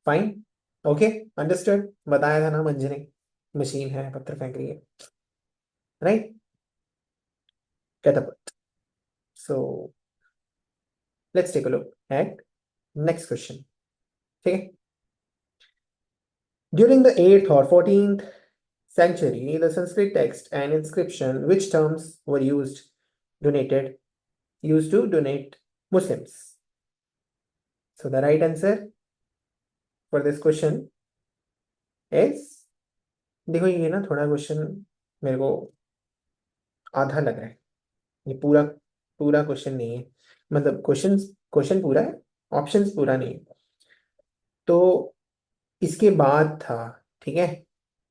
Fine. Okay. Understood. बताया था ना मंजनिक machine है, पत्थर फेंक रही है. Right? Catapult. So let's take a look at next question. Okay. During the 8th or 14th century, the Sanskrit text and inscription, which terms were used donated, used to donate Muslims. So the right answer for this question is, देखो ये ना थोड़ा question मेरे को आधा लग रहा है, ये पूरा पूरा क्वेश्चन नहीं है, मतलब क्वेश्चन क्वेश्चन पूरा है, ऑप्शंस पूरा नहीं है। तो इसके बाद था, ठीक है,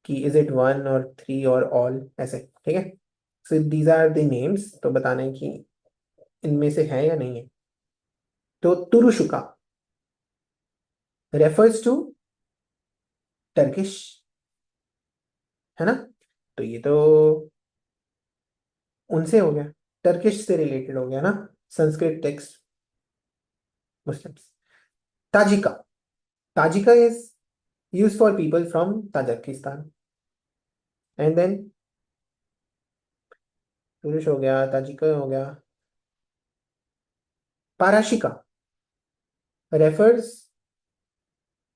कि is it one or three or all, ऐसे, ठीक है। So these are the names, तो बताना है कि इनमें से है या नहीं है। तो तुरुशुका रेफर्स टू टर्किश, है ना, तो ये तो उनसे हो गया, टर्किश से रिलेटेड हो गया ना, Sanskrit text, Muslims. Tajika, Tajika is use for people from Tajikistan. And then Turush हो गया, ताजिका हो गया। Parasika refers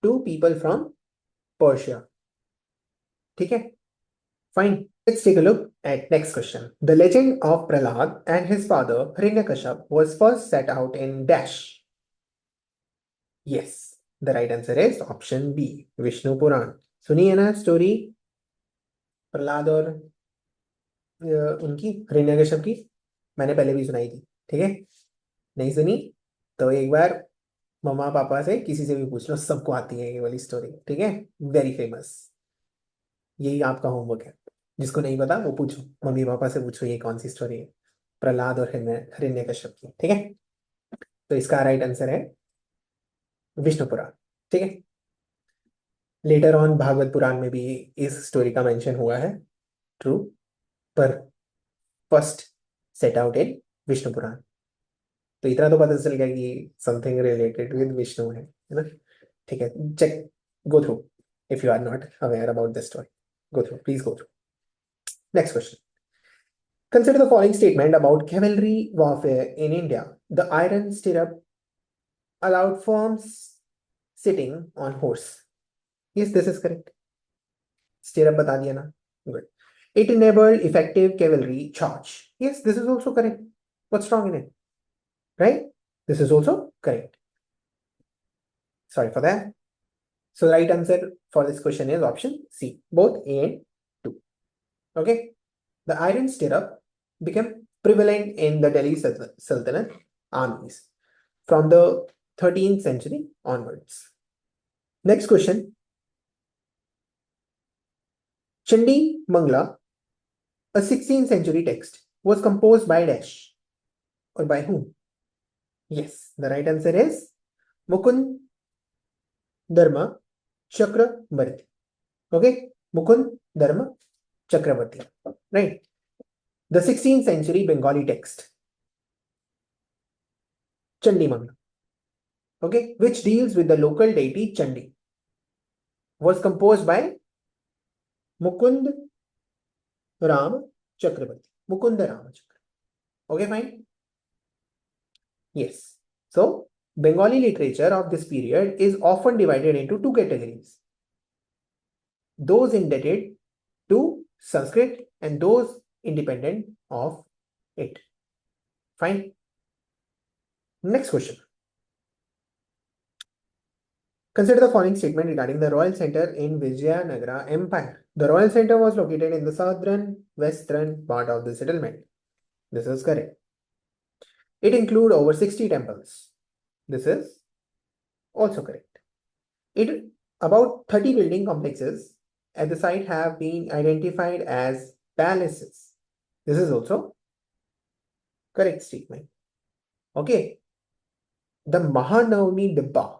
to people from Persia, ठीक है, fine. Let's take a look at next question. The legend of Prahlad and his father Hiranyakashipu was first set out in dash. Yes, the right answer is option B, Vishnu Puran. सुनिए ना story Prahlad और उनकी, हिरण्यकश्यप की, मैंने पहले भी सुनाई थी, ठीक है। नहीं सुनी तो एक बार मम्मा पापा से किसी से भी पूछ लो, सबको आती है ये वाली स्टोरी, ठीक है, वेरी फेमस। यही आपका होमवर्क है, जिसको नहीं पता वो पूछो, मम्मी पापा से पूछो ये कौन सी स्टोरी है, प्रहलाद और हिरण्यकश्यप की, ठीक है। तो इसका राइट आंसर है विष्णु पुराण, ठीक है। लेटर ऑन भागवत पुराण में भी इस स्टोरी का मेंशन हुआ है, ट्रू, पर first set out in Vishnu Purana. तो इतना तो पता चल गया कि समथिंग रिलेटेड विद विष्णु है ना, ठीक है। Check, go through if you are not aware about this story, go through, please go through. Next question, consider the following statement about cavalry warfare in India. The iron stirrup allowed firms sitting on horse. Yes, this is correct. Stirrup बता दिया ना, good. It enabled effective cavalry charge. Yes, this is also correct. What's wrong in it? Right? This is also correct. Sorry for that. So the right answer for this question is option C, both A and 2. Okay. The iron stirrup became prevalent in the Delhi Sultanate armies from the 13th century onwards. Next question. Chandi Mangla, a 16th century text, was composed by dash, or by whom? Yes, the right answer is Mukund Dharma Chakrabarti. Okay, Mukund Dharma Chakrabarti. Right. The 16th century Bengali text, Chandi Mangla, okay, which deals with the local deity Chandi, was composed by Mukund Ram Chakrabarti. Mukunda Ram Chakrabarti. Okay, fine. Yes. So, Bengali literature of this period is often divided into two categories: those indebted to Sanskrit and those independent of it. Fine. Next question. Consider the following statement regarding the Royal Center in Vijayanagara Empire. The Royal Center was located in the southern western part of the settlement. This is correct. It includes over 60 temples. This is also correct. It about 30 building complexes at the site have been identified as palaces. This is also correct statement. Okay. The Mahanavami Dibba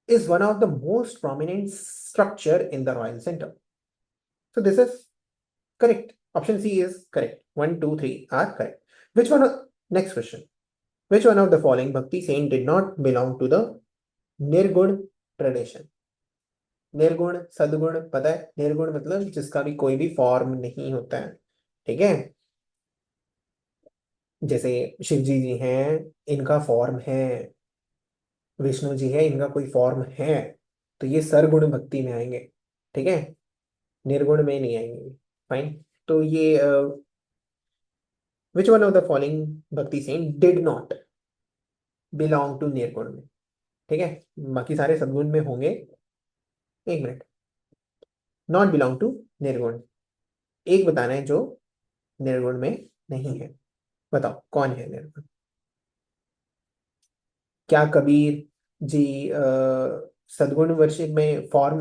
is one of the most prominent structure in the Royal Center. So this is correct. Option C is correct. 1, 2, 3 are correct. Which one of, next question. Which one of the following Bhakti saint did not belong to the Nirgun tradition? निर्गुण सदगुण पता है, निर्गुण मतलब जिसका भी कोई भी फॉर्म नहीं होता है, ठीक है। जैसे शिव जी हैं, इनका फॉर्म है, विष्णु जी है, इनका कोई फॉर्म है, तो ये सरगुण भक्ति में आएंगे, ठीक है, निर्गुण में नहीं आएंगे। फाइन। तो ये which one of the following Bhakti saint did not belong to Nirguna में? ठीक है, बाकी सारे सद्गुण में होंगे। एक मिनट, नॉट बिलोंग टू निर्गुण, एक बताना है जो निर्गुण में नहीं है। बताओ कौन है निर्गुण? क्या कबीर जी सद्गुण वर्षिप में फॉर्म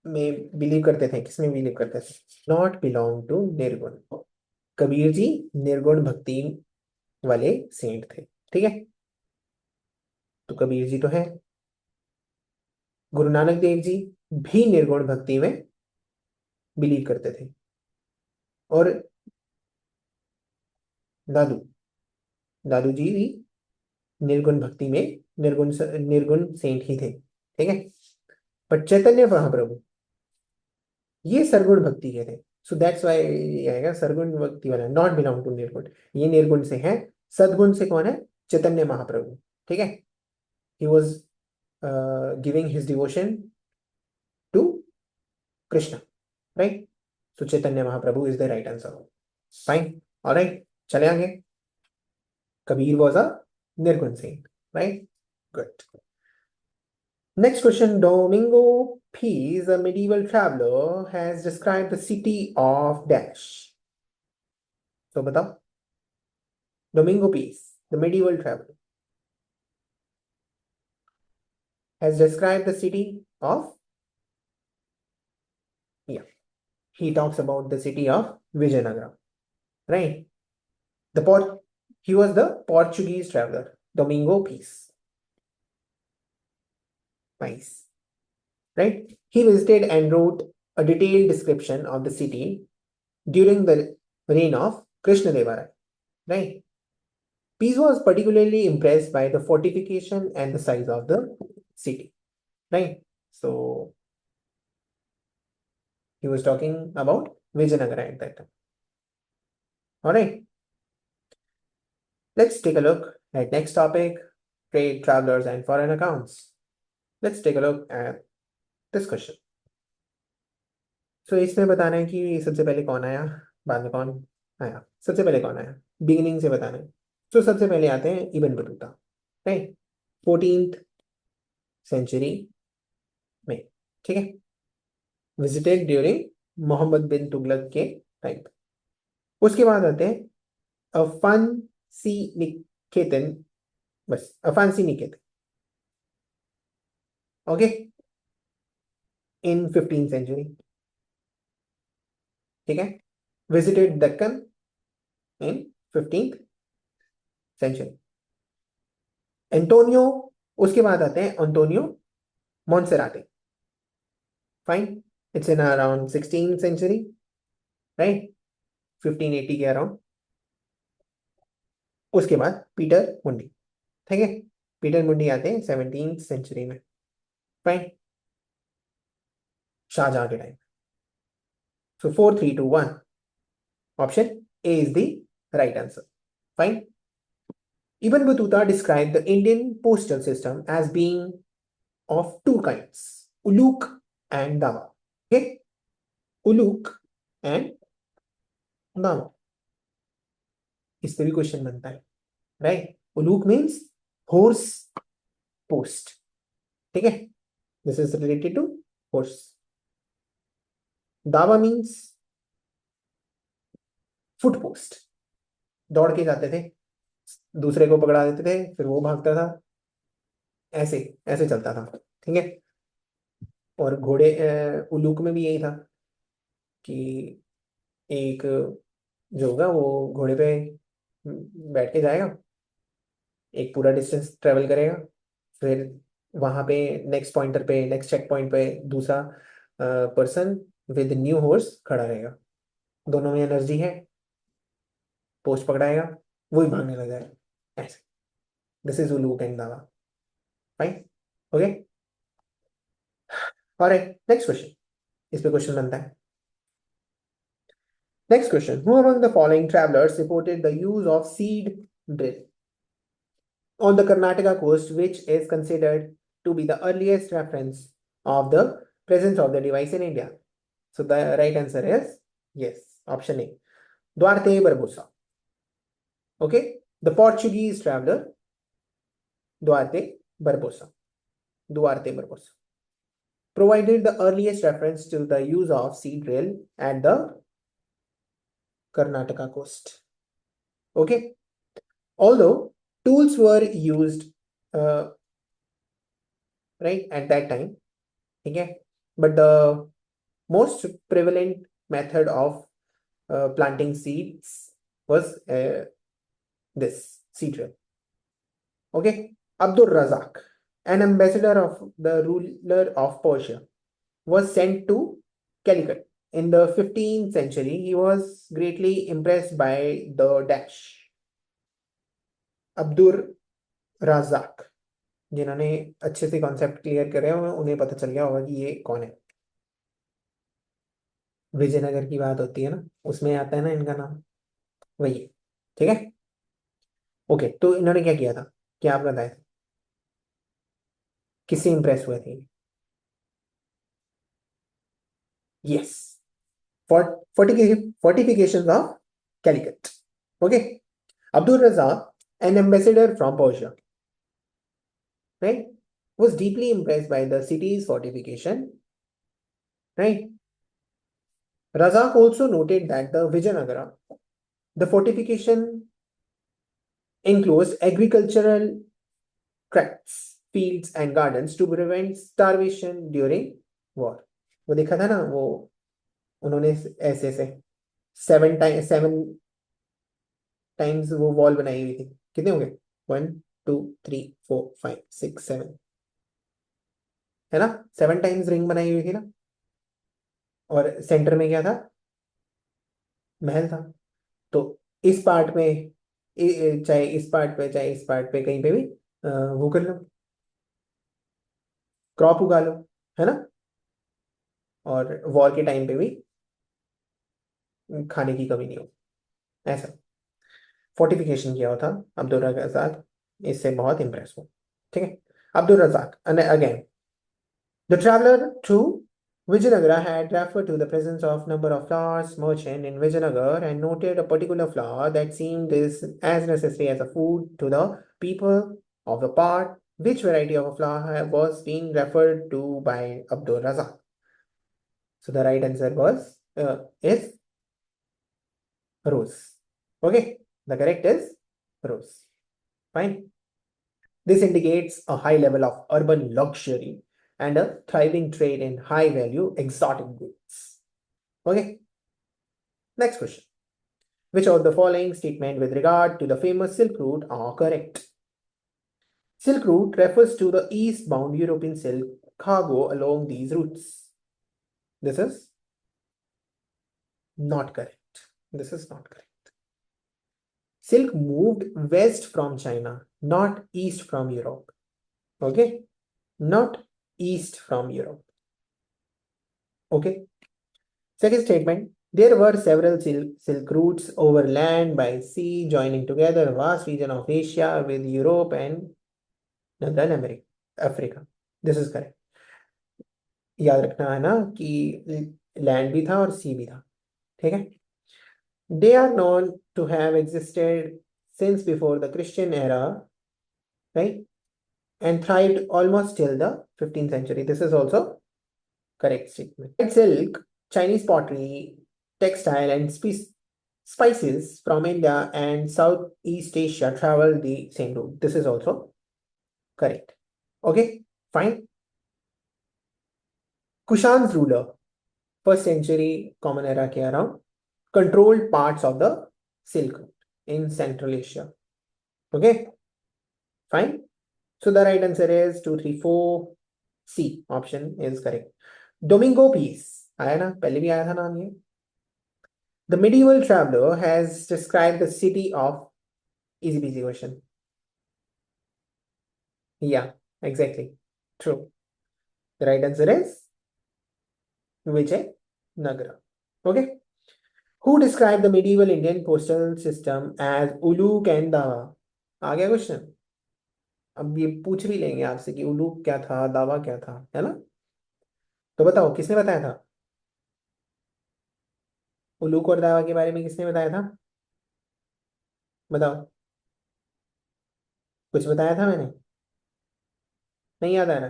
में बिलीव करते थे? किसमें बिलीव करते थे? नॉट बिलोंग टू निर्गुण। कबीर जी निर्गुण भक्ति वाले सेंट थे। ठीक है, तो कबीर जी तो है। गुरु नानक देव जी भी निर्गुण भक्ति में बिलीव करते थे। और दादू दादू जी भी निर्गुण भक्ति में निर्गुण सेंट ही थे। ठीक है, पर चैतन्य महाप्रभु ये सरगुण भक्ति के थे। सो दैट्स वाई आएगा सरगुण भक्ति वाला, नॉट बिलोंग टू निर्गुण। ये निर्गुण से है। सदगुण से कौन है? चैतन्य महाप्रभु। ठीक है, he was giving his devotion to Krishna, right? So Chaitanya Mahaprabhu is the right answer. Fine, alright, चले आगे। Kabir was a nirguna saint, right? Good. Next question. Domingo Pease, a medieval traveler, has described the city of Dash. So बताओ, Domingo Pease, the medieval traveler, has described the city of, yeah, he talks about the city of Vijayanagara, right? He was the Portuguese traveler, Domingo Pease. Nice, right? He visited and wrote a detailed description of the city during the reign of Krishna Deva Rai, right? Pease was particularly impressed by the fortification and the size of the city, right? So he was talking about Vijayanagara at that time. All right, let's take a look at next topic: trade, travelers, and foreign accounts. Let's take a look at this question. So इसमें बताना है कि सबसे पहले कौन आया, बाद में कौन आया, सबसे पहले कौन आया, बिगिनिंग से बताना है। तो सबसे पहले आते हैं Ibn Battuta, right? 14th century में, ठीक है, विजिटेड ड्यूरिंग मोहम्मद बिन तुगलक के टाइम। उसके बाद आते हैं अफांसी निकेतन, बस अफांसी निकेतन, ओके, इन 15th सेंचुरी, ठीक है, visited Deccan in 15th century. Antonio, उसके बाद आते हैं Antonio Monserrate, fine, it's in around 16th century, right, 1580 के अराउंड। उसके बाद पीटर मुंडी, ठीक है, पीटर मुंडी आते हैं 17th सेंचुरी में, फाइन, शाहजहां के time. So 4 3 2 1, option A is the right answer, fine. Ibn Battuta described the Indian postal system as being of two kinds, uluk and dawa. Okay, uluk and dawa, इस पे भी question बनता है, right? Ulaq means horse post, ठीक है, this is related to horse. Dawa means foot post, दौड़ के जाते थे, दूसरे को पकड़ा देते थे, फिर वो भागता था, ऐसे ऐसे चलता था, ठीक है। और घोड़े उलूक में भी यही था कि एक जो होगा वो घोड़े पे बैठ के जाएगा, एक पूरा डिस्टेंस ट्रेवल करेगा, फिर वहां पे नेक्स्ट पॉइंटर पे, नेक्स्ट चेक पॉइंट पे दूसरा पर्सन विद न्यू हॉर्स खड़ा रहेगा, दोनों में एनर्जी है, पोस्ट पकड़ाएगा, वही भागने लग जाएगा, ऐसे। दिस इज उलूक एंड दावा, fine, okay. Alright, next question, इस पे क्वेश्चन बनता है। Next question. Who among the following travelers reported the use of seed drill on the Karnataka coast, which is considered to be the earliest reference of the presence of the device in India? So the right answer is yes, option A, Duarte Barbosa. Okay, the Portuguese traveler Duarte Barbosa. Duarte Barbosa provided the earliest reference to the use of seed rail at the Karnataka coast. Okay, although tools were used uh, right at that time, okay, but the most prevalent method of planting seeds was this seed rail. Okay, Abdul Razak, an ambassador of the ruler of Persia, was sent to Calicut. In the 15th century, he was greatly impressed by the Dash. Abdul राजाक, जिन्होंने अच्छे से concept clear करे हैं उन्हें पता चल गया होगा कि ये कौन है। विजयनगर की बात होती है ना, उसमें आता है ना इनका नाम, वही है। ठीक है, ओके। तो इन्होंने क्या किया था, क्या आप बताए थे, किससे इंप्रेस हुए थे? Yes, fortifications of Calicut. Okay, Abdul Razak, an ambassador from Persia, right, was deeply impressed by the city's fortification, right. Razak also noted that the Vijayanagara, the fortification enclosed agricultural tracts, fields and gardens to prevent starvation during war. वो देखा था ना, वो उन्होंने ऐसे ऐसे 7 times वो wall बनाई हुई थी। कितने हो गए? 1 2 3 4 5 6 7, है ना? 7 टाइम्स रिंग बनाई हुई थी ना, और सेंटर में क्या था? महल था। तो इस पार्ट में चाहे इस पार्ट पे चाहे इस पार्ट पे कहीं पे भी वो कर लो, क्रॉप उगा लो, है ना, और वॉर के टाइम पे भी खाने की कमी नहीं हो, ऐसा फोर्टिफिकेशन किया हुआ था अब्दुल रजाक। इससे बहुत इंप्रेस हुआ। ठीक है, Abdul Razzaq again, the traveler to Vijayanagara had referred to the presence of number of flowers merchant in Vijayanagar and noted a particular flower that seemed as necessary as a food to the people of the part. Which variety of a flower was being referred to by Abdul Razak? So the right answer was is rose. Okay, the correct is rose. Fine. This indicates a high level of urban luxury and a thriving trade in high value exotic goods. Okay. Next question. Which of the following statement with regard to the famous Silk Route are correct? Silk Route refers to the eastbound European silk cargo along these routes. This is not correct. This is not correct. Silk moved west from China, not east from Europe. Okay? Not east from Europe. Okay? Second statement, there were several silk routes over land by sea joining together a vast region of Asia with Europe and Northern America, Africa. This is correct. याद रखना है ना कि land भी था और सी भी था। ठीक है, they are known to have existed since before the Christian era, right, and thrived almost till the 15th century. This is also correct statement. Silk, Chinese pottery, textile, and spices from India and Southeast Asia travel the same route. This is also correct. Okay, fine. Kushan's ruler, first century Common Era ke around, controlled parts of the Silk Route in Central Asia. Okay, fine. So the right answer is 2, 3, 4. C option is correct. Domingo Peace, आया ना, पहले भी आया था नाम ये। The medieval traveler has described the city of, easy peasy question. Yeah, exactly. True. The right answer is Vijayanagara. Okay. Who described the medieval Indian postal system as Uluk and Dawa? आ गया question. अब ये पूछ भी लेंगे आपसे कि उलूक क्या था, दावा क्या था, है ना? तो बताओ किसने बताया था? उलूक और दावा के बारे में किसने बताया था? बताओ, कुछ बताया था मैंने? नहीं याद आ रहा?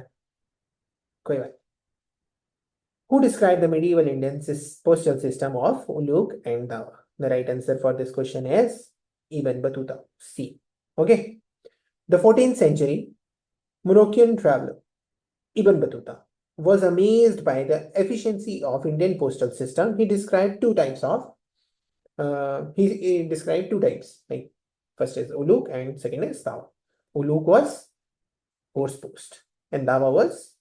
कोई बात। Who described the medieval Indian postal system of Ulugh and Dawa? The right answer for this question is Ibn Battuta. C. Okay. The 14th century Moroccan traveler Ibn Battuta was amazed by the efficiency of Indian postal system. He described two types of he described two types. Like first is Ulugh and second is Dawa. Ulugh was horse post and Dawa was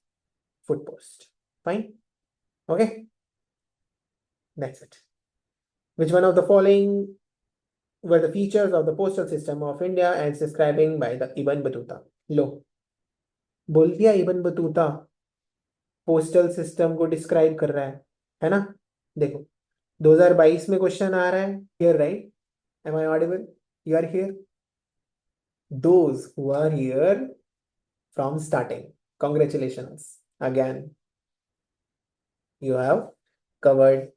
foot post. Fine. Okay. That's it. Which one of the following were the features of the postal system of India as describing by the Ibn Battuta? लो, बोल दिया Ibn Battuta postal system को describe कर रहा है ना? देखो 2022 में question आ रहा है here, right? Am I audible? You are here? Those who are here from starting, congratulations again, you have covered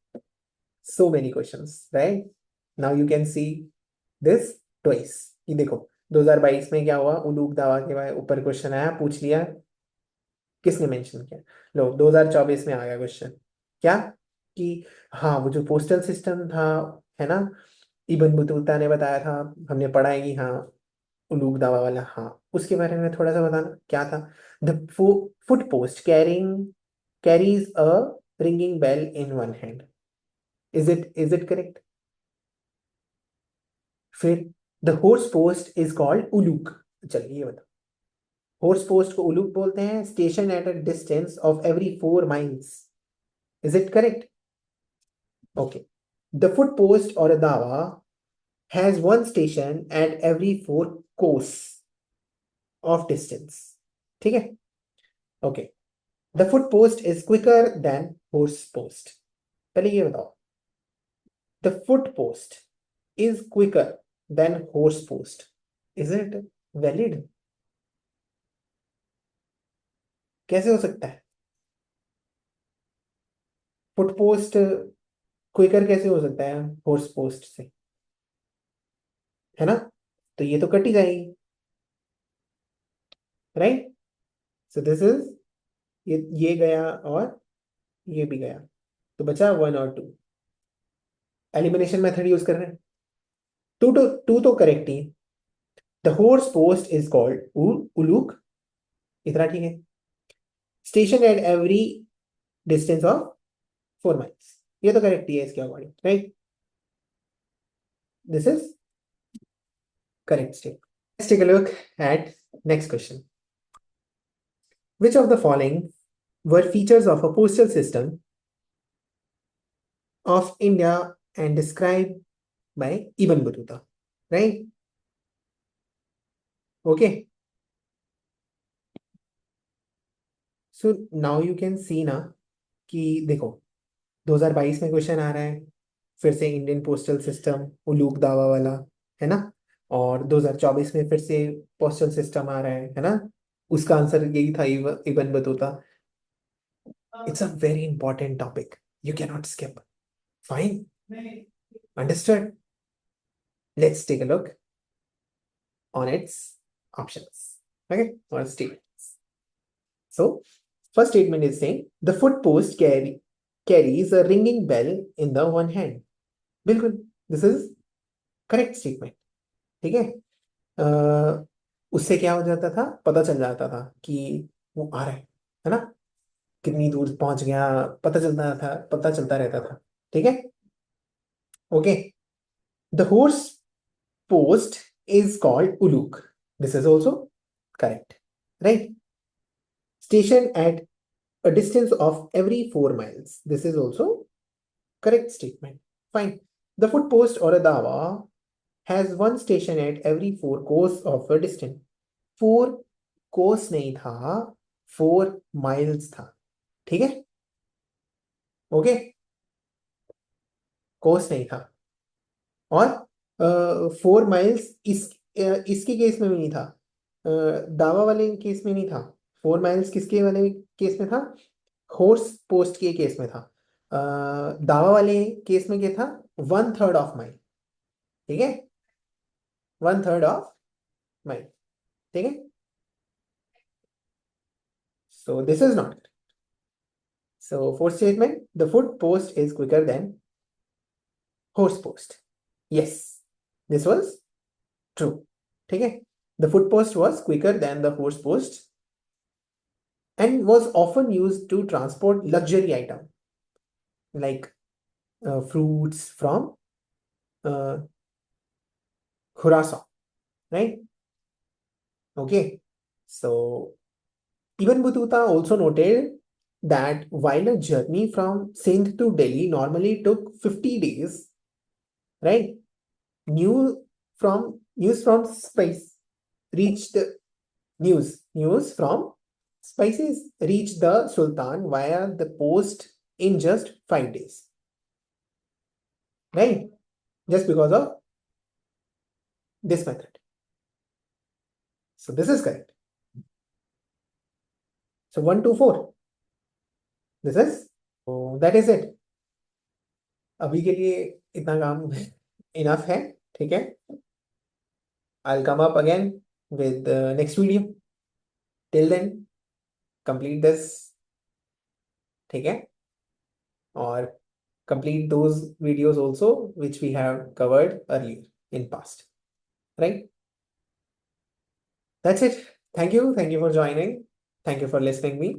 so many questions, right? Now you can see this twice. ये देखो 2022 में क्या हुआ, उलूक दावा के बाद ऊपर क्वेश्चन आया, पूछ लिया, किसने मेंशन किया? लो 2024 में आ गया क्वेश्चन, क्या कि हाँ वो जो पोस्टल सिस्टम था, है ना, इब्न बतूता ने बताया था, हमने पढ़ा है कि हाँ उलूक दावा वाला, हाँ उसके बारे में थोड़ा सा बताना क्या था? The foot post carries a ringing bell in one hand, is it correct? फिर the horse post is called Uluk, चलिए ये बताओ, हॉर्स पोस्ट को उलूक बोलते हैं, station at a distance of every 4 miles, is it correct? Okay, the foot post और dawa has one station at every 4 course of distance, ठीक है? Okay, the foot post is quicker than horse post, पहले ये बताओ, the foot post is quicker than horse post, is it valid? कैसे हो सकता है? फुट पोस्ट क्विकर कैसे हो सकता है हॉर्स पोस्ट से, है ना? तो ये तो कट ही जाएगी, राइट? सो दिस इज, ये गया और ये भी गया, तो बचा 1 और 2। एलिमिनेशन मेथड यूज कर रहे हैं, टू तो करेक्ट ही है। The horse post is called Uluk, इतना ठीक है। Station at every distance of 4 miles, ये तो करेक्ट ही है इसके according, right? This is correct state. Let's take a look at next question. Which of the following were features of a postal system of India and described by Ibn Battuta? Right? Okay. So now you can see ना कि देखो 2022 में question आ रहा है फिर से Indian postal system Uluka दावा वाला, है ना? और 2024 में फिर से पोस्टल सिस्टम आ रहा है ना? उसका आंसर यही था, Ibn Battuta. It's a very important topic, you can not skip. Fine, understood? Let's take a look on its options. Okay, or statements. So, first statement is saying the foot post carries a ringing bell in the one hand. बिल्कुल, this is correct statement. ठीक है? उससे क्या हो जाता था, पता चल जाता था कि वो आ रहा है ना? कितनी दूर पहुंच गया पता चलता रहता था, ठीक है? Okay, the horse post is called uluk. This is also correct, right? Station at a distance of every 4 miles. This is also correct statement. Fine. The foot post or a dawa has one station at every 4 course of a distance. 4 course नहीं था, 4 miles था, ठीक है? Okay, course नहीं था। और 4 miles इसके case में भी नहीं था, दावा वाले केस में नहीं था। 4 miles किसके वाले केस में था? हॉर्स पोस्ट के केस में था। दावा वाले केस में क्या था? 1/3 ऑफ माइल, ठीक है? 1/3 ऑफ माइल, ठीक है। So this is not. So fourth statement, the foot post is quicker than horse post. Yes, this was true. ठीक है, the foot post was quicker than the horse post and was often used to transport luxury item like fruits from uh, Khurasan, right? Okay, so Ibn Battuta also noted that while a journey from Sindh to Delhi normally took 50 days, right? News from spice reached news from spices reached the Sultan via the post in just 5 days, right? Just because of this method. So this is correct. So 1, 2, 4. This is, so that is it. अभी के लिए इतना काम enough है, ठीक है। I'll come up again with the next video. Till then, complete this, ठीक है, और complete those videos also which we have covered earlier in past, right? That's it. Thank you for joining, thank you for listening me.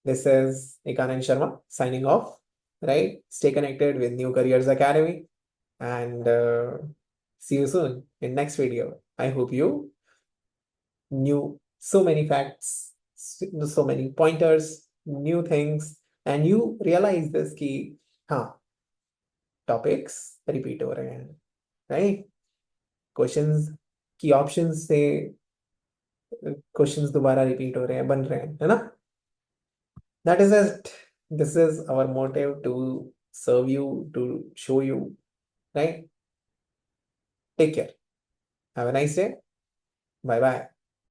This is Ekanand Sharma signing off, right? Stay connected with New Careers Academy and see you soon in next video. I hope you knew so many facts, so many pointers, new things, and you realize this कि हाँ, topics repeat हो रहे हैं, right? Questions की options से questions दोबारा repeat हो रहे हैं, बन रहे हैं, है ना? That is it. This is our motive to serve you, to show you, right? Take care, have a nice day, bye bye.